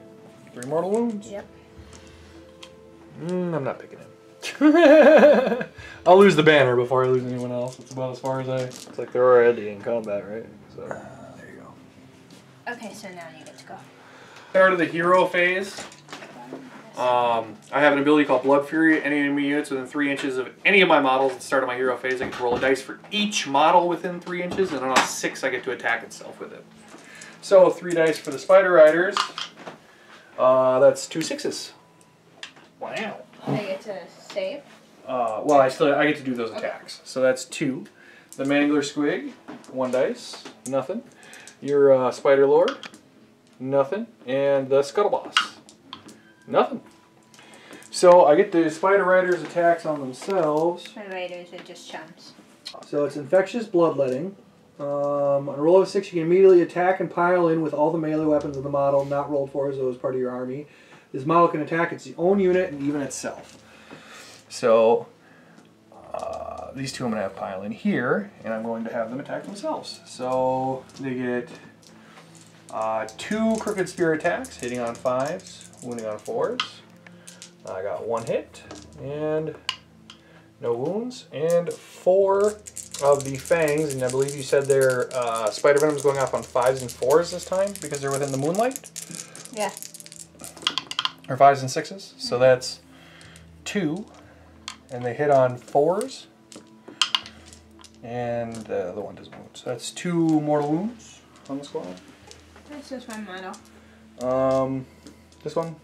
3 mortal wounds. Yep. I'm not picking him. I'll lose the banner before I lose anyone else. It's about as far as I... It's like they're already in combat, right? So. There you go. Okay, so now you get to go. Start of the hero phase. I have an ability called Blood Fury. Any enemy units within 3 inches of any of my models at the start of my hero phase, I get to roll a dice for each model within 3 inches, and on a 6 I get to attack itself with it. So 3 dice for the Spider Riders. That's 2 6s. Wow. I get to save. Well, I get to do those attacks. So that's 2. The Mangler Squig, 1 dice, nothing. Your Spider Lord, nothing. And the Scuttle Boss, nothing. So I get the Spider Riders' attacks on themselves. My riders are just chumps. So it's Infectious Bloodletting. On a roll of 6, you can immediately attack and pile in with all the melee weapons of the model not rolled for as though as part of your army. This model can attack its own unit and even itself. So these two I'm going to have pile in here, and I'm going to have them attack themselves. So they get 2 Crooked Spear attacks, hitting on 5s, wounding on 4s. I got 1 hit, and no wounds, and 4 of the fangs, and I believe you said their spider venom is going off on 5s and 4s this time because they're within the moonlight? Yeah. Or 5s and 6s, so that's 2, and they hit on 4s, and the other one doesn't wound. So that's 2 mortal wounds on the squad. That's just one model. This one?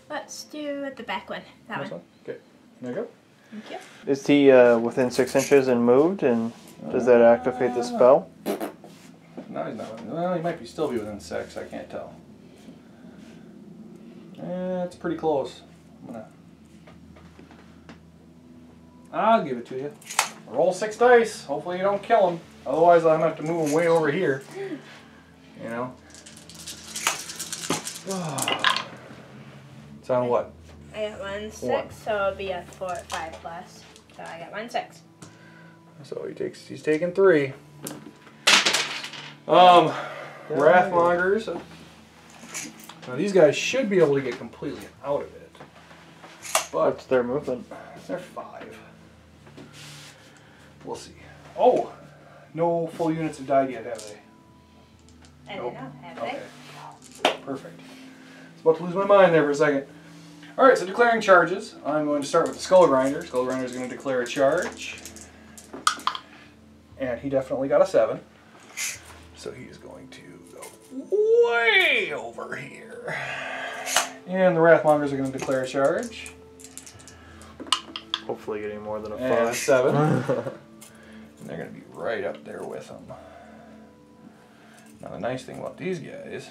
Let's do the back one. That This one. one? Okay, there you go. Thank you. Is he within 6 inches and moved, and does that activate the spell? No, he's not. Well, he might still be within 6, I can't tell. It's pretty close. I'll give it to you. Roll 6 dice. Hopefully you don't kill him. Otherwise I'm going to have to move him way over here. You know? It's on what? I got 1 6, 1. so it'll be a 4 5 plus. So I got 1 6. So he's taking 3. Wrathmongers. Now these guys should be able to get completely out of it. But What's their movement? they're 5. We'll see. Oh! No full units have died yet, have they? I Nope. don't know. Have Okay. they? Perfect. I was about to lose my mind there for a second. Alright, so declaring charges. I'm going to start with the Skull Grinder. Skull Grinder is going to declare a charge. And he definitely got a 7. So he is going to go way over here. And the Wrathmongers are going to declare a charge. Hopefully getting more than a 5. And 7. And they're going to be right up there with them. Now the nice thing about these guys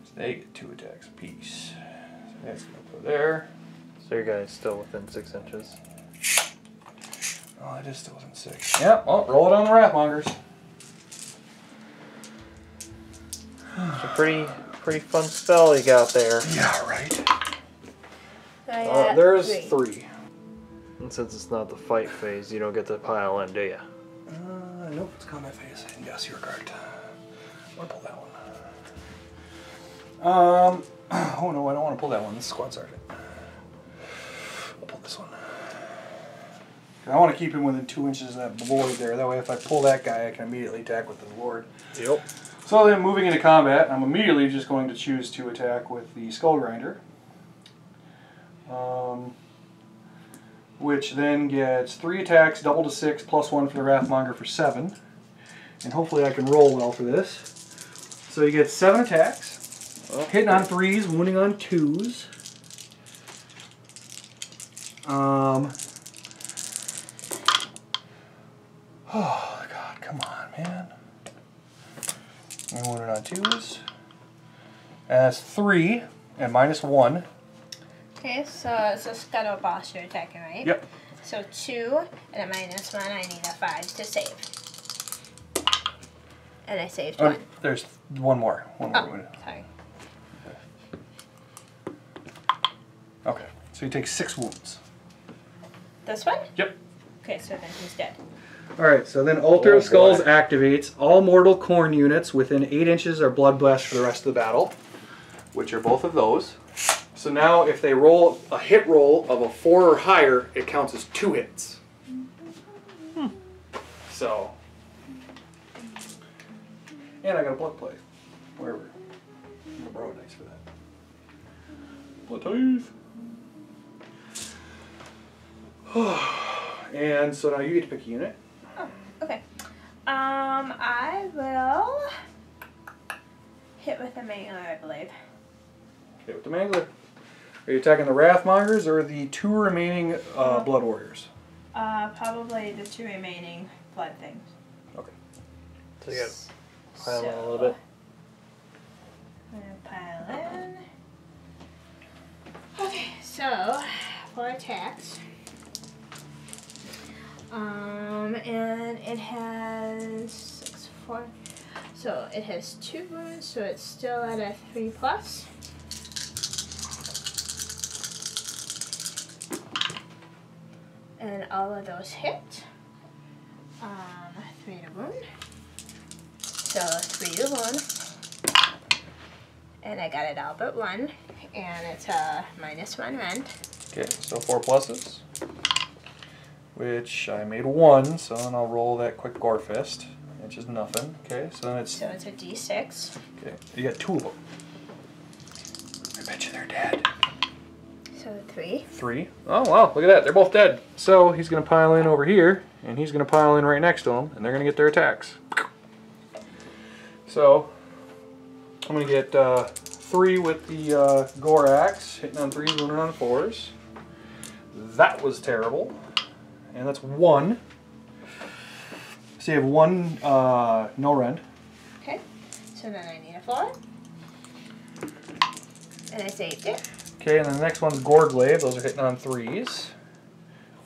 is they get 2 attacks apiece. So that's going to go there. So your guy's still within 6 inches. Oh, it is still within 6. Yeah, well, roll it on the Wrathmongers. It's a pretty fun spell you got there. Yeah, right. So I got There's 3. 3. And since it's not the fight phase, you don't get to pile in, do you? Nope, it's combat phase. Yes, you're correct. I'm going to pull that one. Oh no, I don't want to pull that one. This is Squad Sergeant. I'll pull this one. I want to keep him within 2 inches of that void there. That way if I pull that guy, I can immediately attack with the Lord. Yep. So then moving into combat, I'm immediately just going to choose to attack with the Skull Grinder. Which then gets 3 attacks, double to 6, plus 1 for the Wrathmonger for 7. And hopefully I can roll well for this. So you get 7 attacks, hitting on 3s, wounding on 2s. Oh God, come on, man. And wounded on 2s. And that's 3, and minus 1. Okay, so it's a scuttle boss you're attacking, right? Yep. So 2 and a -1, I need a 5 to save. And I saved 1. There's one more. One more wound. Sorry. Okay, so you take 6 wounds. This one? Yep. Okay, so then he's dead. Alright, so then Altar of Skulls activates. All mortal Khorne units within 8 inches are blood blessed for the rest of the battle, which are both of those. So now if they roll a hit roll of a 4 or higher, it counts as 2 hits. So, and I got a blood plate. Wherever. I'm gonna borrow dice for that. Blood tithe. And so now you get to pick a unit. Oh, okay. I will hit with a mangler, I believe. Okay, with the Mangler. Are you attacking the Wrathmongers or the 2 remaining Blood Warriors? Probably the 2 remaining blood things. Okay. So you gotta pile in a little bit. I'm gonna pile in. Okay, so 4 attacks. And it has 6, 4. So it has 2 wounds, so it's still at a 3+. And all of those hit. 3 to wound. So 3 to wound. And I got it all but 1. And it's a -1 rend. Okay, so 4 pluses. Which I made 1, so then I'll roll that quick Gore Fist, which is nothing. Okay, so then it's... So it's a D6. Okay, you got 2 of them. I bet you they're dead. So 3. 3. Oh, wow, look at that. They're both dead. So he's going to pile in over here, and he's going to pile in right next to him, and they're going to get their attacks. So I'm going to get 3 with the Gore Axe, hitting on 3s, wounding on 4s. That was terrible. And that's 1. So you have 1 no rend. Okay. So then I need a 4. And I saved it. Okay, and then the next one's Gore Glaive. Those are hitting on 3s.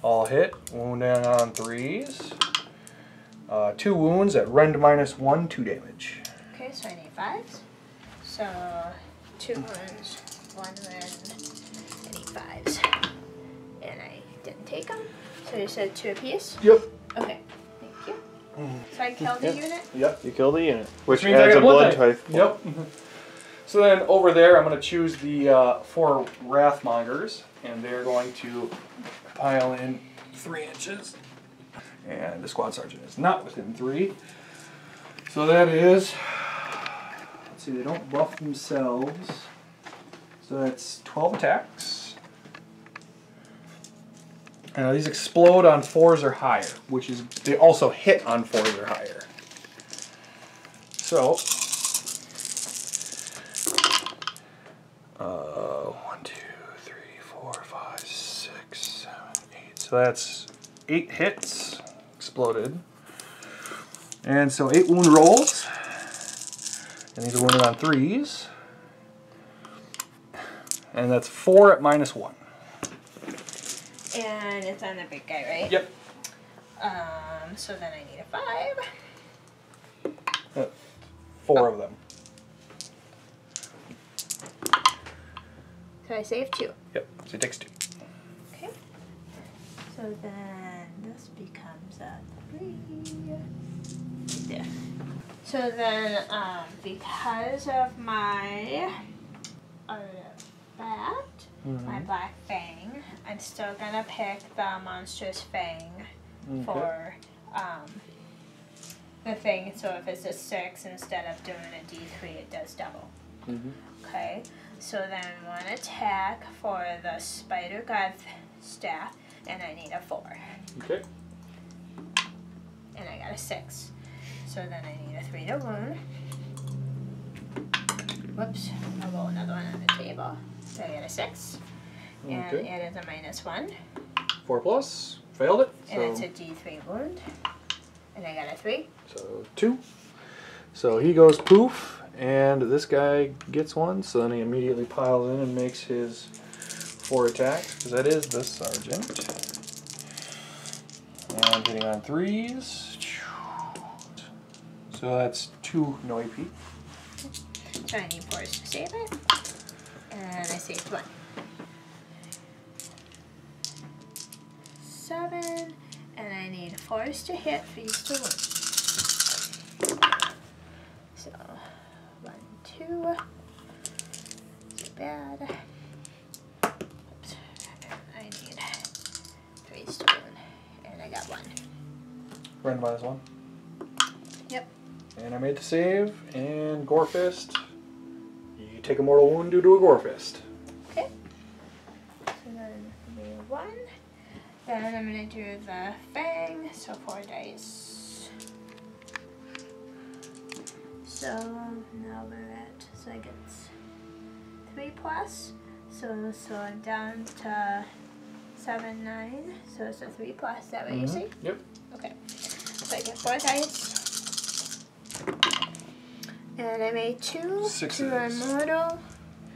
All hit, wounding on 3s. 2 wounds at rend -1, 2 damage. Okay, so I need 5s. So 2 wounds, 1 rend. I need 5s. And I didn't take them. So you said 2 apiece? Yep. Okay, thank you. So I killed the unit? Yep. You kill the unit, which means I adds got a blood tithe. tithe. Yep. So then over there, I'm going to choose the 4 Wrathmongers, and they're going to pile in 3 inches. And the squad sergeant is not within 3. So that is, let's see, they don't buff themselves. So that's 12 attacks. These explode on 4s or higher, which is, they also hit on 4s or higher. So, 1, 2, 3, 4, 5, 6, 7, 8. So that's 8 hits exploded. And so 8 wound rolls. And these are wounded on 3s. And that's 4 at -1. And it's on the big guy, right? Yep. So then I need a 5. 4 of them. So I saved 2. Yep, so he takes 2. Okay. So then this becomes a 3. There. So then, because of my artifact, my Black Fang, I'm still gonna pick the Monstrous Fang for the thing. So if it's a 6, instead of doing a D3, it does double. Okay. So then 1 attack for the Spider God Staff, and I need a 4. Okay. And I got a 6. So then I need a 3 to wound. Whoops, I'll roll another one on the table. So I got a 6. And Okay. it is a -1. 4 plus. Failed it. And it's a D3 wound. And I got a 3. So 2. So he goes poof, and this guy gets 1. So then he immediately piles in and makes his 4 attacks, because that is the sergeant. And hitting on 3s. So that's 2 no AP. So I need 4s to save it. And I saved 1. 7. And I need 4s to hit, 3s to win. So 1, 2. Too bad. Oops. I need 3s to win. And I got 1. Run -1. Yep. And I made the save, and Gore Fist. You take a mortal wound due to a Gore Fist. Okay. So then we 1. Then I'm going to do the Fang, so 4 dice. So now we're at, so I get 3 plus. So I'm down to 7, 9. So it's a 3 plus, is that what you say? Yep. Okay. So I get 4 dice. And I made 2. Sixes. 2 are mortal.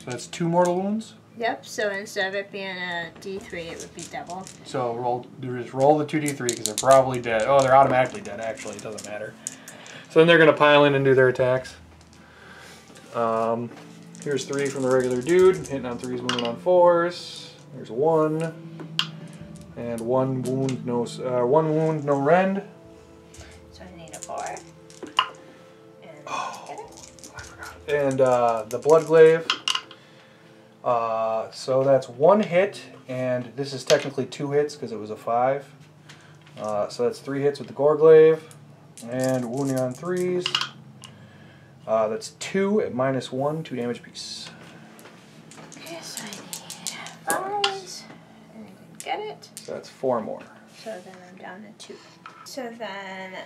So that's 2 mortal wounds. Yep, so instead of it being a D3, it would be double. So just roll the 2d3 because they're probably dead. Oh, they're automatically dead, actually. It doesn't matter. So then they're going to pile in and do their attacks. Here's 3 from the regular dude. Hitting on 3s, wounding on 4s. There's 1. And 1 wound, no rend. So I need a 4. And get it. I forgot. And the blood glaive. So that's 1 hit, and this is technically 2 hits because it was a 5. So that's 3 hits with the gore glaive, and wounding on 3s. That's 2 at -1, 2 damage apiece. Okay, so I need 5s, and I didn't get it. So that's 4 more. So then I'm down to 2. So then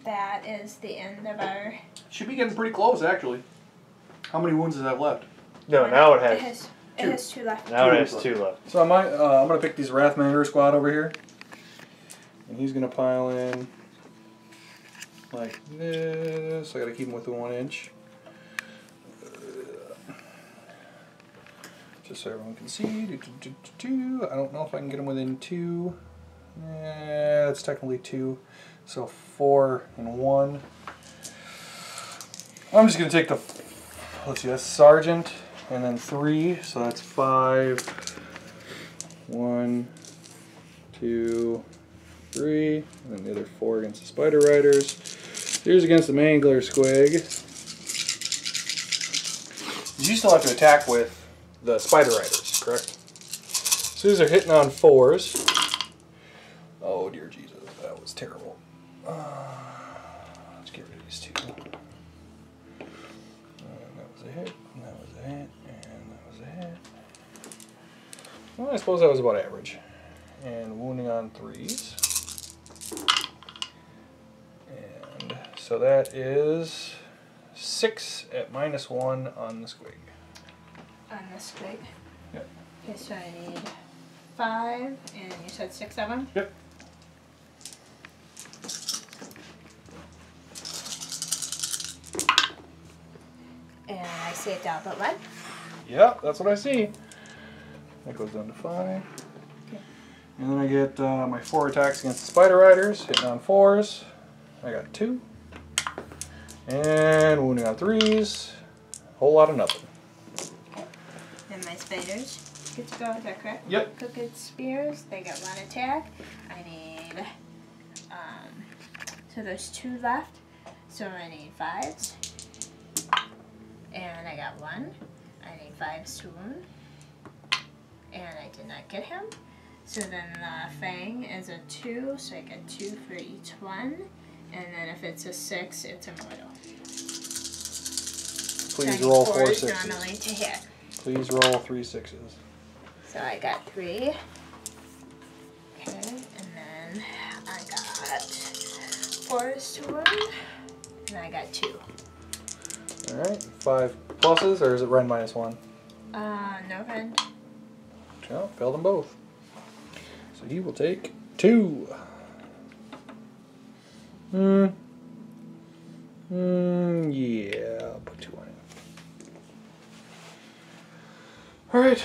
that is the end of our... Should be getting pretty close, actually. How many wounds does that have left? No, now it has. It has 2 left. Now it has 2 left. So I'm gonna pick these Wrathmander squad over here, and he's gonna pile in like this. I gotta keep him within 1 inch, just so everyone can see. I don't know if I can get him within 2. Yeah, that's technically 2, so 4 and 1. I'm just gonna take the. Let's see, that's Sergeant. And then 3, so that's 5. 1, 2, 3. And then the other 4 against the Spider Riders. Here's against the Mangler Squig. You still have to attack with the Spider Riders, correct? So these are hitting on 4s. Oh dear Jesus, that was terrible. Let's get rid of these 2. That was a hit, and that was a hit, and that was a hit. Well, I suppose that was about average. And wounding on 3s. And so that is 6 at -1 on the squig. On the squig? Yep. Okay, so I need 5, and you said 6 of them? Yep. And I saved out but 1. Yep, that's what I see. That goes down to 5. Okay. And then I get my 4 attacks against the Spider Riders, hitting on 4s. I got 2. And wounding on 3s. Whole lot of nothing. And my spiders get to go, is that correct? Yep. Crooked spears, they get 1 attack. I need, so there's 2 left, so I need 5s. And I got 1. I need 5s to wound. And I did not get him. So then the Fang is a 2, so I get 2 for each one. And then if it's a 6, it's a mortal. Please So I need roll 4 4s 6s. normally to hit. Please roll 3 6s. So I got 3. Okay, and then I got 4s to wound. And I got 2. Alright, 5 pluses, or is it rend -1? No rend. No, failed them both. So he will take 2. Yeah, I'll put 2 on it. Alright,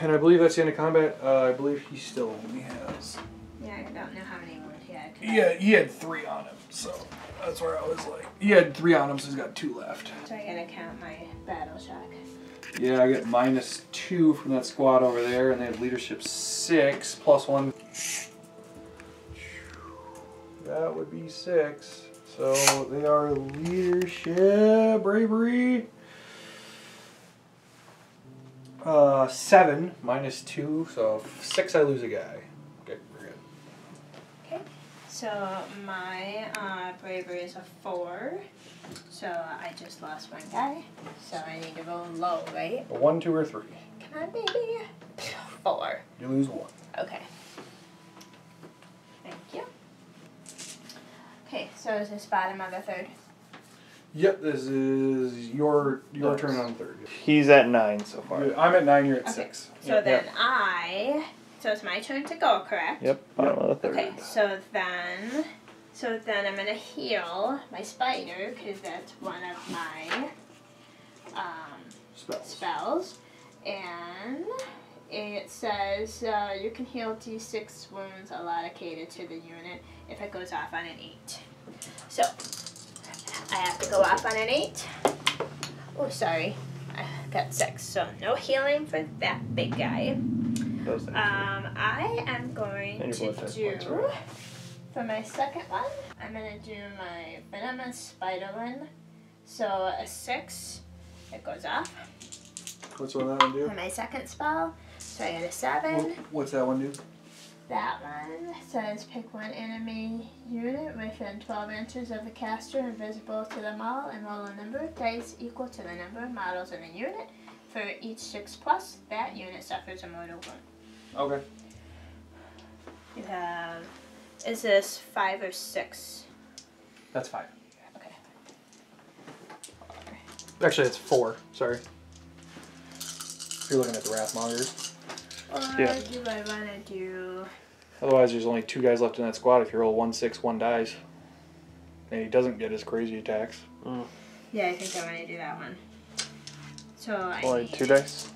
And I believe that's the end of combat. I believe he still only has... Yeah, I don't know how many wounds he had. Yeah, he had 3 on him, so that's where I was like... He had 3 on him, so he's got 2 left. So I gotta count my battle shock. Yeah, I get -2 from that squad over there, and they have leadership 6, +1. That would be 6. So they are leadership, bravery. 7 -2, so 6 I lose a guy. Okay, we're good. Okay, so my bravery is a 4. So I just lost 1 guy. So I need to roll low, right? A 1, 2, or 3. Come on, baby. 4. You lose 1. Okay. Thank you. Okay, so is this bottom of the 3rd? Yep, this is your turn on 3rd. He's at 9 so far. I'm at 9, you're at Okay. 6. So Yep. then so it's my turn to go, correct? Yep, bottom of the 3rd. Okay, so then I'm gonna heal my spider because that's one of my spells, and it says you can heal D6 wounds allocated to the unit if it goes off on an 8. So I have to go off on an 8. Oh, sorry, I got 6. So no healing for that big guy. I am going And your to blood do, type points, right? for my second one, I'm going to do my Venomous Spiderling. So a 6, it goes off. What's one that one do? For my second spell, so I get a 7. What's that one do? That one says pick one enemy unit within 12 inches of the caster invisible to them all and roll a number of dice equal to the number of models in the unit. For each 6+, that unit suffers a mortal wound. Okay. You have, is this 5 or 6? That's 5. Okay. Actually, it's 4. Sorry. You're looking at the Wrathmongers. Or Yeah. do I want to do... Otherwise, there's only 2 guys left in that squad. If you roll 1, 6, 1 dies. And he doesn't get his crazy attacks. Yeah, I think I want to do that one. So I Only need... 2 dice?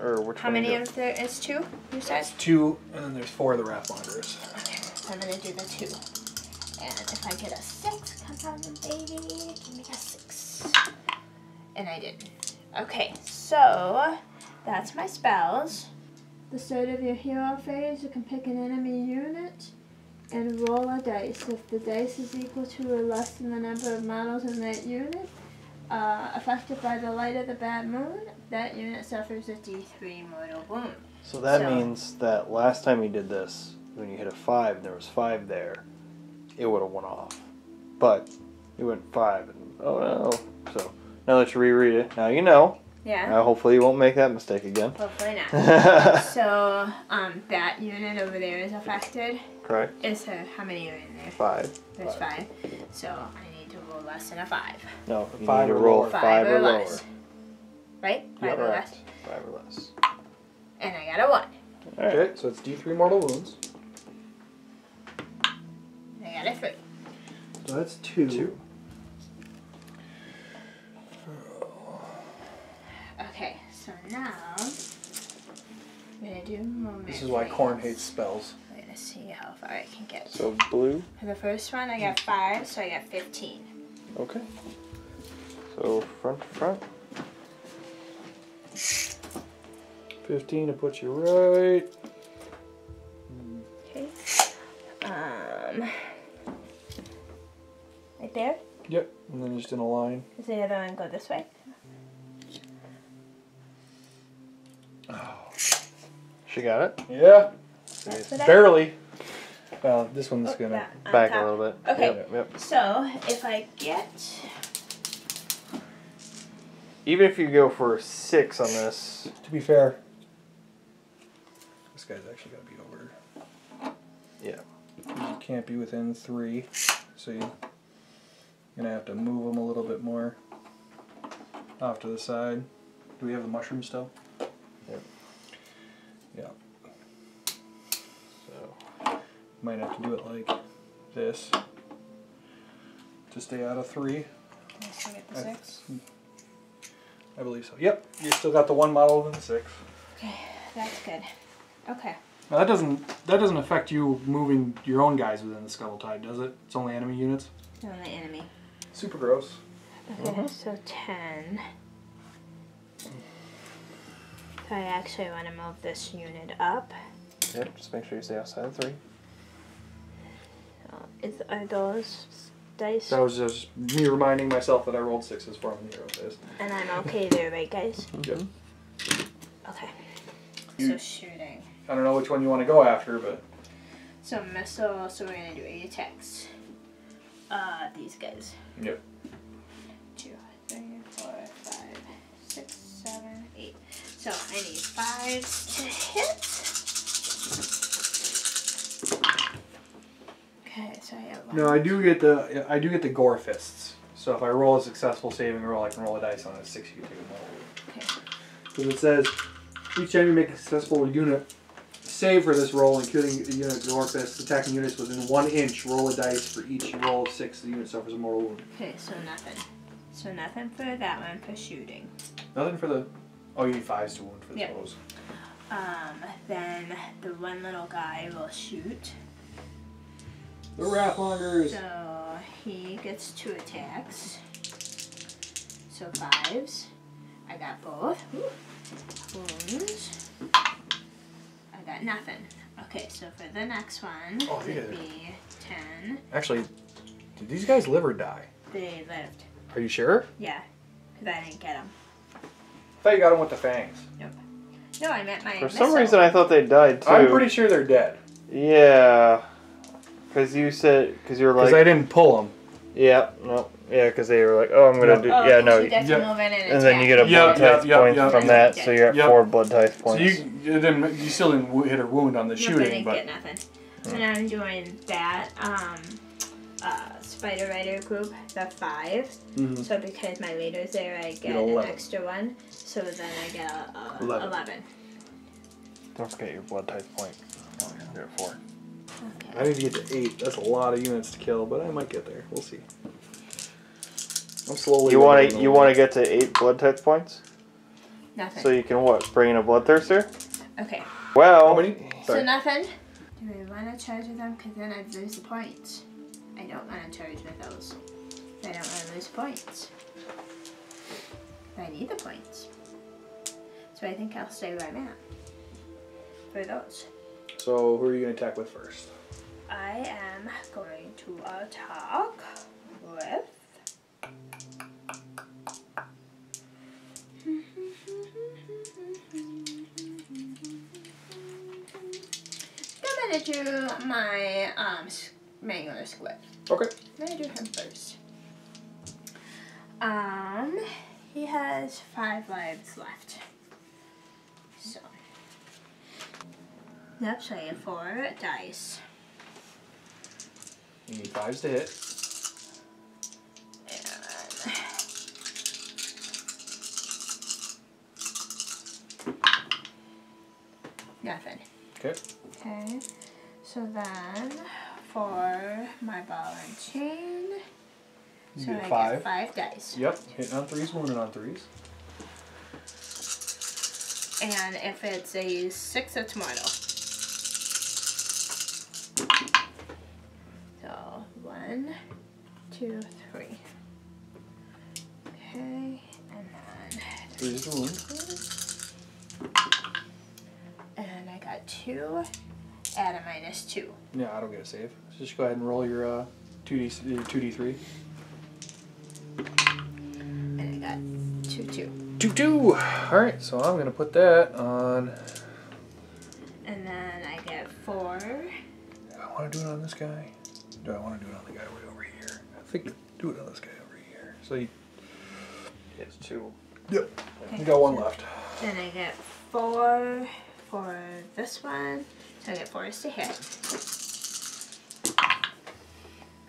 Or which How one many you of there is 2, you said? That's 2, and then there's 4 of the Wrathmongers. Okay, so I'm going to do the 2. And if I get a 6, come on, baby, give me a 6. And I did. Okay, so that's my spells. The start of your hero phase, you can pick an enemy unit and roll a dice. If the dice is equal to or less than the number of models in that unit, affected by the light of the bad moon, that unit suffers a D3 mortal wound. So that means that last time you did this, when you hit a 5 and there was 5 there, it would have went off. But you went 5 and oh no. So now that you reread it, now you know. Yeah. Hopefully you won't make that mistake again. Hopefully not. So, that unit over there is affected. Correct. Is there, how many are in there? 5. There's 5. So I need to roll less than a 5. No, you 5 need to or roll lower. 5 or lower. less. Right? 5 or less. Correct. 5 or less. And I got a 1. Alright. Okay, so it's D3 mortal wounds. I got a 3. So that's 2. Okay, so now I'm gonna do moment. This is why Khorne hates spells. I'm gonna see how far I can get. So blue. For the first one, I got 5, so I got 15. Okay. So front to front. 15 to put you right. Okay. Right there. Yep, and then just in a line. Does the other one go this way? She got it. Yeah, That's what I- barely. Well, this one's Oh, gonna. that on Back top. a little bit. Okay. Yep, yep. So if I get, Even if you go for 6 on this, To be fair, this guy's actually gotta be over. yeah. You can't be within 3, so you're gonna have to move him a little bit more off to the side. Do we have the mushroom still? Yep. Yeah. So Might have to do it like this to stay out of 3. I still get the 6. I believe so. Yep, you still got the 1 model and the 6. Okay, that's good. Okay. Now that doesn't affect you moving your own guys within the Scuttle Tide, does it? It's only enemy units? Only enemy. Super gross. Okay, so 10. So I actually want to move this unit up. Yep, just make sure you stay outside 3. Are those dice? That was just me reminding myself that I rolled 6s for him in the hero phase. And I'm okay there, right, guys? Yep. Okay. You- So shooting. I don't know which one you want to go after, but... So missile, so we're going to do 8 attacks. These guys. Yep. 2, 3, 4, 5, 6, 7, 8. So I need 5s to hit. Okay, so I have 1. No, I do get the gore fists. So if I roll a successful saving roll, I can roll a dice on a 6. You can take a roll. Okay. Because it says each time you make a successful unit save for this roll, including the unit gore fists, attacking units within 1 inch, roll a dice for each roll of 6. The unit suffers a mortal wound. Okay, so nothing. So nothing for that one for shooting. Nothing for the. Oh, you need 5s to wound for the Yep. those. Then the one little guy will shoot. The Wrathmongers. So he gets 2 attacks. So 5s. I got both. Wounds. I got nothing. Okay, so for the next one, Oh, yeah. it'd be 10. Actually, did these guys live or die? They lived. Are you sure? Yeah, because I didn't get them. I thought you got them with the fangs. Nope. No, I meant my For some missile. reason, I thought they died too. I'm pretty sure they're dead. Yeah. Because you said, because you were Because like, I didn't pull them. yeah, no, yeah, because they were like, oh, I'm gonna do, Oh, yeah, 'cause no, you get to Yep. move in and then you get a blood Yep, tithe yep, point yep. from that, so you're at Yep. 4 blood tithe So points. you still didn't hit a wound on the Nope, I shooting, didn't but get nothing. So now I'm doing that Spider Rider group, the 5. Mhm. So because my leader's there, I get Get an 11. extra one. So then I get 11. 11. Don't forget your blood tithe point. Oh, you're at 4. Okay. I need to get to 8. That's a lot of units to kill, but I might get there. We'll see. I'm slowly. You want leveling to along. get to 8 blood tithe points, Nothing. so you can what? Bring in a bloodthirster. Okay. Well, How many? So Sorry. nothing. Do I want to charge with them? Because then I'd lose the points. I don't want to charge with those. I don't want to lose points. I need the points. So I think I'll stay where I'm at. For those. So who are you going to attack with first? I am going to attack with... I'm going to do my manual squid. Okay. I'm going to do him first. He has 5 lives left. So. Yep, so I have 4 dice. You need 5s to hit. Nothing. Okay. Okay, so then for my ball and chain, You so get I 5. get 5 dice. Yep. Hitting on 3s, wounding on 3s. And if it's a 6, it's mortal. So 1, 2, 3. Okay, and then 3s to wound. and I got 2 at a -2. Yeah, I don't get a save. So just go ahead and roll your 2d3. And I got 2, 2. 2-2. All right, so I'm gonna put that on. And then I get 4. Do I want to do it on this guy? Do I want to do it on the guy way over here? I think do it on this guy over here. So you. it's 2. Yep. Okay, You got 1 so left. Then I get 4 for this one. So I get 4s to hit.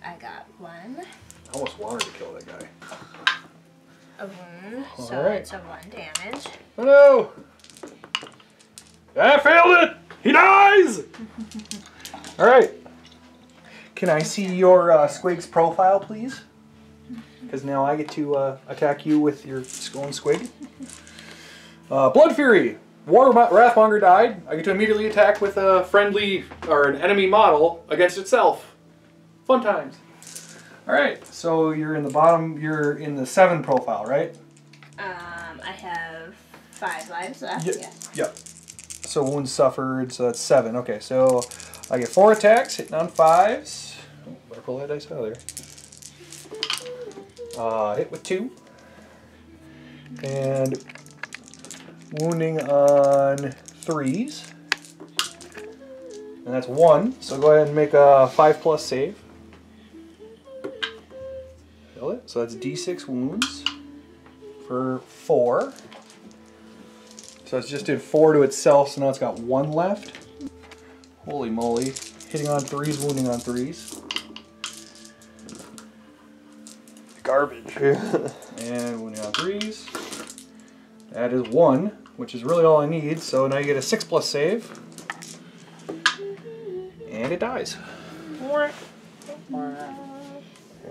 I got 1. I almost wanted to kill that guy. A wound. So Alright. it's a 1 damage. Oh no! I failed it! He dies! Alright. Can I see your Squig's profile, please? Because now I get to attack you with your skull and Squig. Blood Fury! Wrathmonger died. I get to immediately attack with a friendly or an enemy model against itself. Fun times. All right, so you're in the bottom. You're in the 7 profile, right? I have 5 lives left. Yep. Yes. Yep. So wounds suffered. So that's 7. Okay, so I get 4 attacks, hitting on 5s. Oh, better pull that dice out of there. Hit with 2. And wounding on 3s. And that's 1. So go ahead and make a 5+ save. Fill it. So that's D6 wounds for 4. So it's just did 4 to itself, so now it's got 1 left. Holy moly. Hitting on 3s, wounding on 3s. Garbage. And wounding on 3s. That is 1, which is really all I need. So now you get a 6+ save. And it dies. You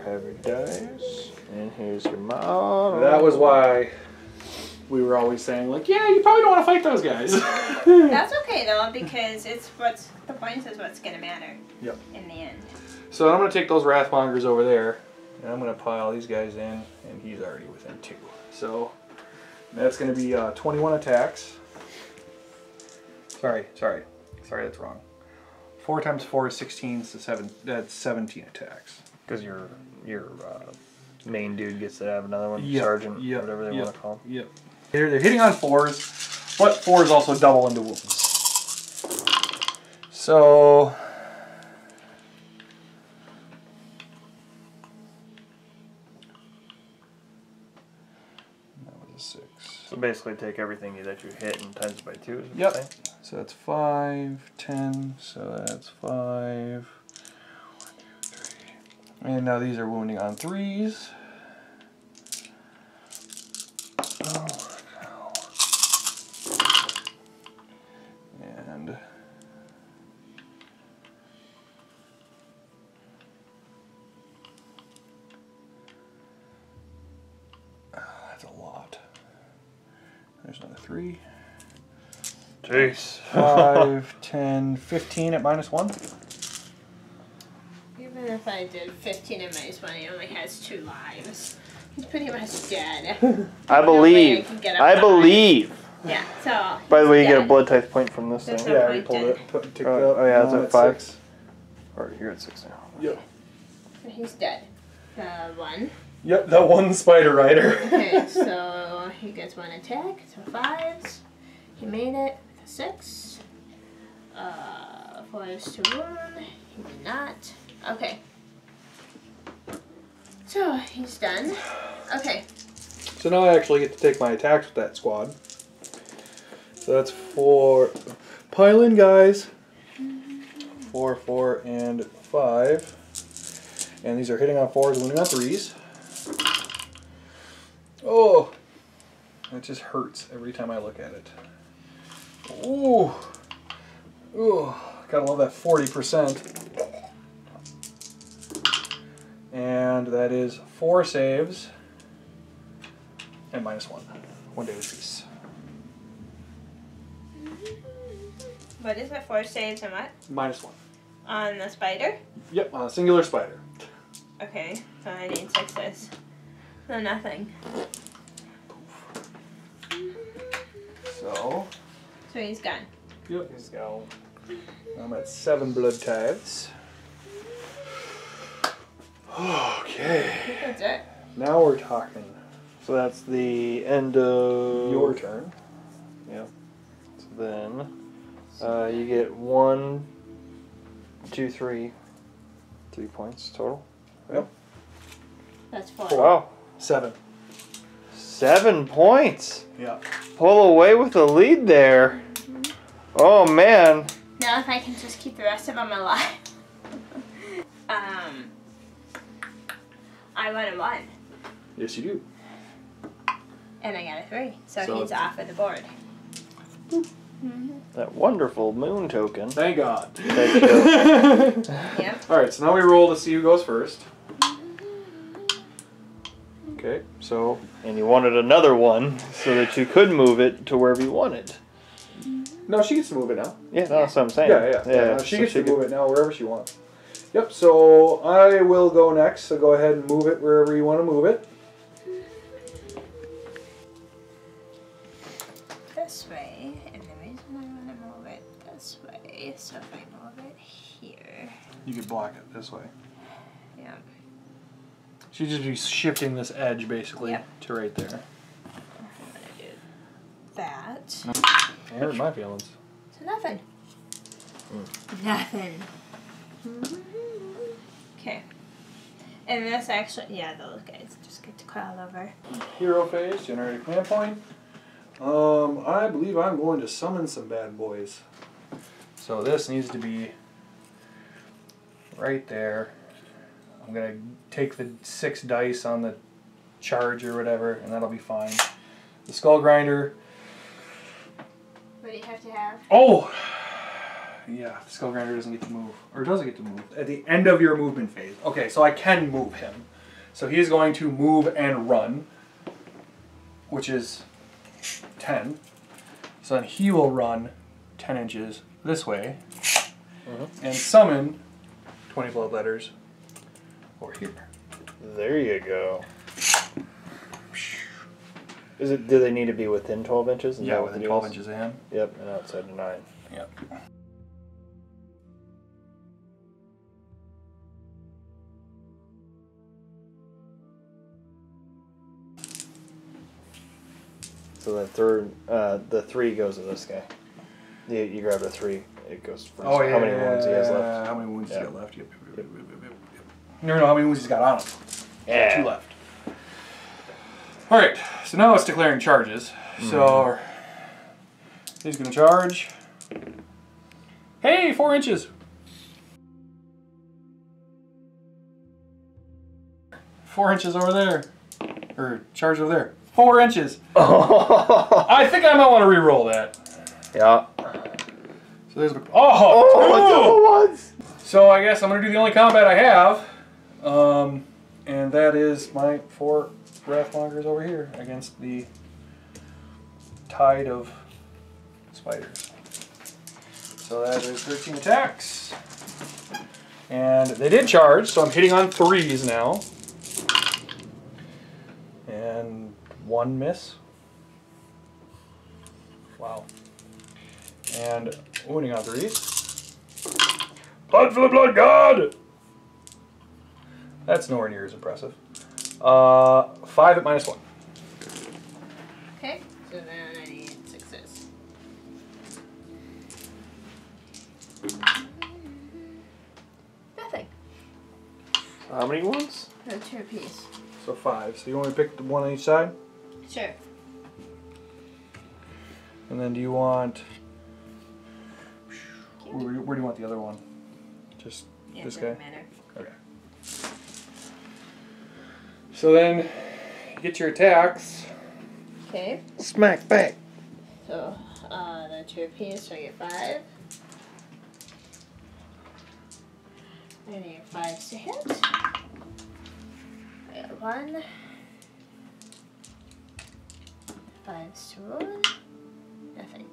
have your dice, and here's your model. That was why we were always saying, like, yeah, you probably don't want to fight those guys. That's okay though, because it's what's the point is what's gonna matter. Yep. In the end. So I'm gonna take those Wrathmongers over there, and I'm gonna pile these guys in, and he's already within 2. So that's gonna be 21 attacks. Sorry, that's wrong. 4 times 4 is 16, so that's 17 attacks. Because your main dude gets to have another one, Yep, sergeant, yep, whatever they want to call him. Yep. They're hitting on 4s, but 4s also double into wounds. So that was a 6. So basically take everything that you hit and times it by 2. Is what Yep. you're saying? So that's 5, 10, so that's 5. 1, 2, 3. And now these are wounding on 3s. Oh, no. And that's a lot. There's another 3. Jeez. 5, 10, 15 at -1. Even if I did 15 and -1, he only has 2 lives. He's pretty much dead. I believe. I believe. Yeah, so. By the way, you get a dead. blood type point from this That's thing. not- Yeah, we pulled it. Ticked it up. Oh, yeah, it's Now at 5. 6. Or you're at 6 now. Yep. So he's dead. 1. Yep, that one spider rider. Okay, so he gets 1 attack, so 5s. He made it with a 6. 4 is to wound. He did not. Okay. So he's done. Okay. So now I actually get to take my attacks with that squad. So that's 4. Pile in, guys. 4, 4, and 5. And these are hitting on 4s, wounding on 3s. Oh! That just hurts every time I look at it. Ooh! Ooh! Gotta love that 40%. And that is 4 saves. And -1. 1 damage piece. What is it? 4 saves and what? -1. On the spider? Yep, on a singular spider. Okay, so I need 6s. So nothing. So, So he's gone. yep. He's got I'm at 7 blood tithes. Okay. That's it. Now we're talking. So that's the end of Your turn. Yep. So then you get 1, 2, 3 points total. Yep. That's 4. Wow. 7. 7 points. Yeah. Pull away with the lead there. Oh man. Now if I can just keep the rest of them alive. I won a 1. Yes, you do. And I got a 3. So So he's off of the board. That wonderful moon token. Thank God. Yep. Alright, so now we roll to see who goes first. Okay, so And you wanted another one so that you could move it to wherever you wanted. No, she gets to move it now. Yeah, no, that's what I'm saying. Yeah. She gets to move it now wherever she wants. Yep, so I will go next, so go ahead and move it wherever you want to move it. This way, and the reason I want to move it this way, so if I move it here. You could block it this way. Yeah. She'd just be shifting this edge, basically, Yep. to right there. I'm gonna do that. It hurt my feelings. So nothing. Nothing. Okay. And this actually, yeah, those guys just get to crawl over. Hero phase, generate a command point. I believe I'm going to summon some bad boys. So this needs to be right there. I'm going to take the 6 dice on the charge or whatever, and that'll be fine. The Skull Grinder. What do you have to have? Oh! Yeah, the Skull Grinder doesn't get to move. Or does it get to move? At the end of your movement phase. Okay, so I can move him. So he's going to move and run, which is 10. So then he will run 10 inches this way and summon 20 blood letters over here. There you go. Is it? Do they need to be within 12 inches? Yeah, within 12 inches of him. Yep, and outside of 9. Yep. So the third, the 3 goes to this guy. You grab the 3. It goes for Oh, yeah. how many wounds he has left. How many wounds he's got left? Yep. No, how many wounds he's got on him. Yeah. 2 left. Alright, so now it's declaring charges. So he's going to charge. Hey, 4 inches. 4 inches over there. Or charge over there. 4 inches. I think I might want to re-roll that. Yeah. So there's oh, once. So I guess I'm going to do the only combat I have. And that is my 4 Wrathmongers over here against the tide of spiders. So that is 13 attacks. And they did charge, so I'm hitting on 3s now. And 1 miss. Wow. And wounding on 3s. Blood for the blood god! That's nowhere near as impressive. 5 at -1. Okay, so then I need 6s. Nothing. How many wounds? 2 apiece. So 5. So you want me to pick 1 on each side? Sure. And then do you want... Where do you want the other one? Just Yeah, this doesn't guy? matter. Okay. So then, you get your attacks. Okay, Smack back. so the 2 apiece, so I get 5. I need 5s to hit. I got 1. 5s to roll. Nothing.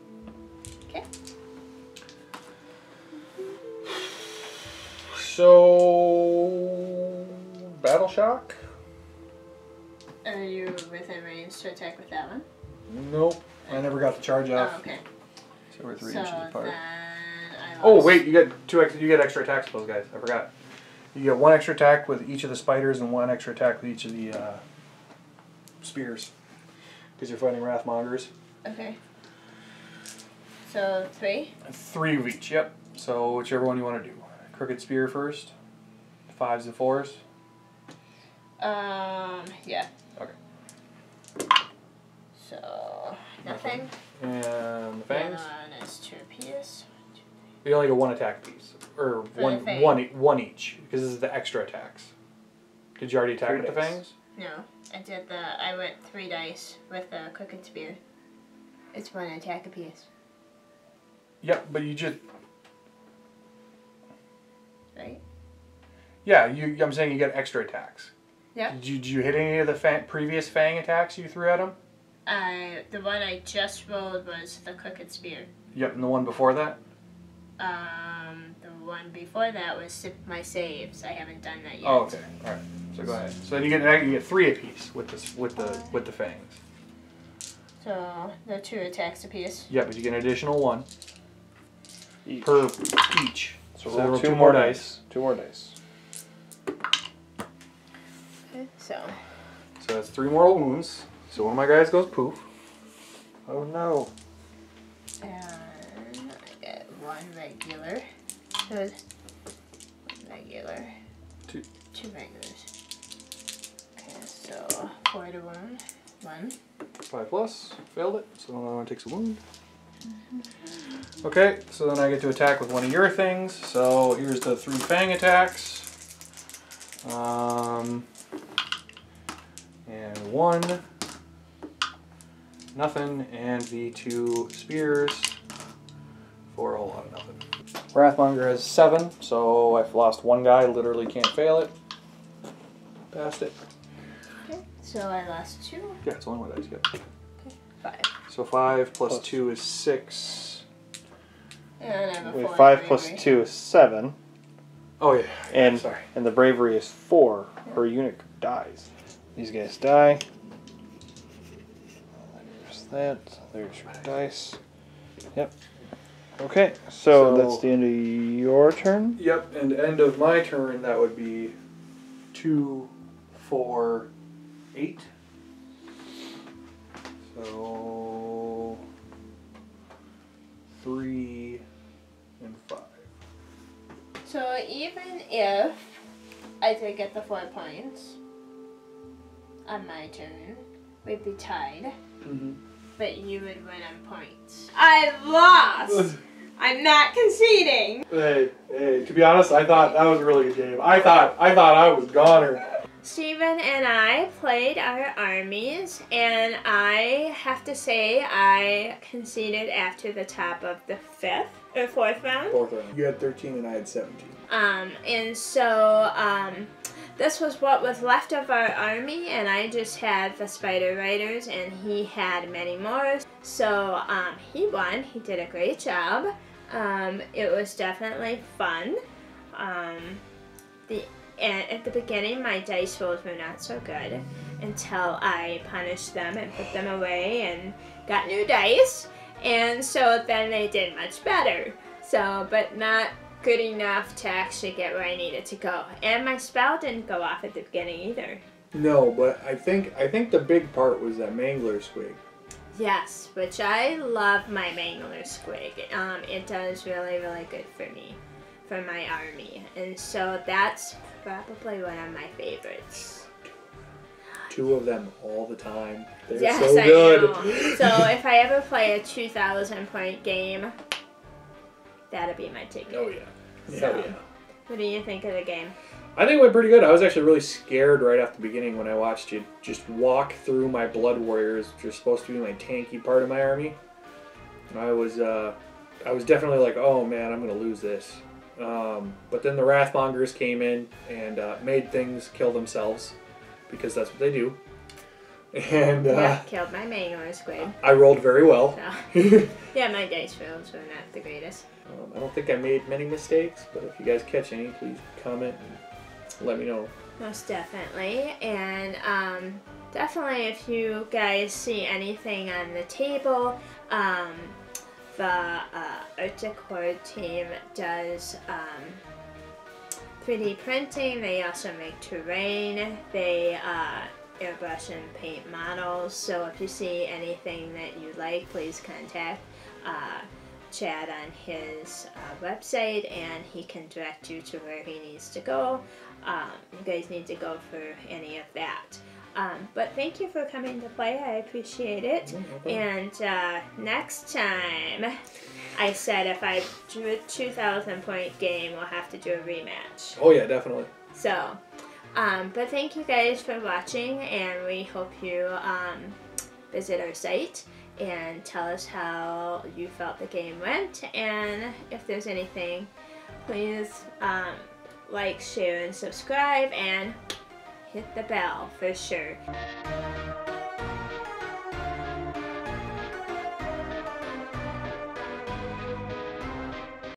Okay. So... Battle Shock? Are you within range to attack with that one? Nope. I never got the charge off. Oh, okay. So we're 3 So inches apart. then I Oh lost. wait, you get you get extra attacks with those guys. I forgot. You get 1 extra attack with each of the spiders and 1 extra attack with each of the spears. Because you're fighting Wrathmongers. Okay. So 3? 3 of each, yep. So whichever one you want to do. Crooked spear first. 5s and 4s. Yeah. Okay. So nothing. And the The fangs. other one is 2 apiece. You only get 1 attack piece. Or For the fang. one each. Because this is the extra attacks. Did you already attack 3 with the dice. fangs? No, I went 3 dice with the crooked spear. It's 1 attack apiece, Yep, but you just... right? Yeah, I'm saying you get extra attacks. Yeah. Did you hit any of the previous fang attacks you threw at him? The one I just rolled was the Crooked Spear. Yep, and the one before that? The one before that was my saves. I haven't done that yet. Oh, okay. All right. So go ahead. So then you get 3 apiece with the fangs. So the 2 attacks apiece. Yeah, but you get an additional 1 Each. per each. So So roll 2 more dice. 2 more dice. Okay, so So that's 3 mortal wounds. So one of my guys goes poof. Oh no. and I get 1 regular. So 1 regular. 2. 2 regulars. Okay, so 4 to wound. 1. 5 plus. Failed it. So another one takes a wound. Okay, so then I get to attack with one of your things. So here's the 3 fang attacks. And 1. Nothing. And the 2 spears for a whole lot of nothing. Wrathmonger has 7, so I've lost 1 guy. Literally can't fail it. Passed it. Okay, so I lost 2. Yeah, it's only 1 dice. Yep. Okay, 5. So 5 plus 2 is 6. And I have a Wait, 4 5 in plus bravery. 2 is 7. Oh yeah. And Sorry. and the bravery is 4 per unit dies. These guys die. There's that. There's your dice. Yep. Okay, so that's the end of your turn. Yep, and end of my turn, that would be 2, 4, 8. So 3 and 5. So even if I did get the 4 points on my turn, we'd be tied. But you would win on points. I lost! I'm not conceding! Hey, to be honest, I thought that was a really good game. I thought I was goner. Steven and I played our armies, and I have to say I conceded after the top of the 5th or 4th round. 4th round. You had 13 and I had 17. And so, this was what was left of our army, and I just had the Spider Riders, and he had many more. So, he won. He did a great job. It was definitely fun. And at the beginning, my dice rolls were not so good until I punished them and put them away and got new dice. And so then they did much better. So, but not good enough to actually get where I needed to go. And my spell didn't go off at the beginning either. No, but I think the big part was that Mangler Squig. Yes, which I love my Mangler Squig. It does really, really good for me, for my army. And so that's probably one of my favorites. 2 of them all the time. They're Yes, so I good. know. So if I ever play a 2,000 point game, that'll be my ticket. Oh yeah. So, Hell yeah. what do you think of the game? I think it went pretty good. I was actually really scared right off the beginning when I watched you just walk through my Blood Warriors, which are supposed to be my tanky part of my army. And I was definitely like, oh man, I'm gonna lose this. But then the Wrathmongers came in and made things kill themselves, because that's what they do. And Yeah, killed my Mangler Squig. I rolled very well. So. Yeah, my dice rolls were not the greatest. I don't think I made many mistakes, but if you guys catch any, please comment and let me know. Most definitely. And definitely if you guys see anything on the table, the Arctic Horde team does 3D printing. They also make terrain. They airbrush and paint models. So if you see anything that you like, please contact Chad on his website, and he can direct you to where he needs to go. You guys need to go for any of that. But thank you for coming to play. I appreciate it. And next time, I said if I do a 2,000 point game, we'll have to do a rematch. Oh yeah, definitely. So, but thank you guys for watching, and we hope you visit our site and tell us how you felt the game went. And if there's anything, please like, share, and subscribe, and hit the bell for sure.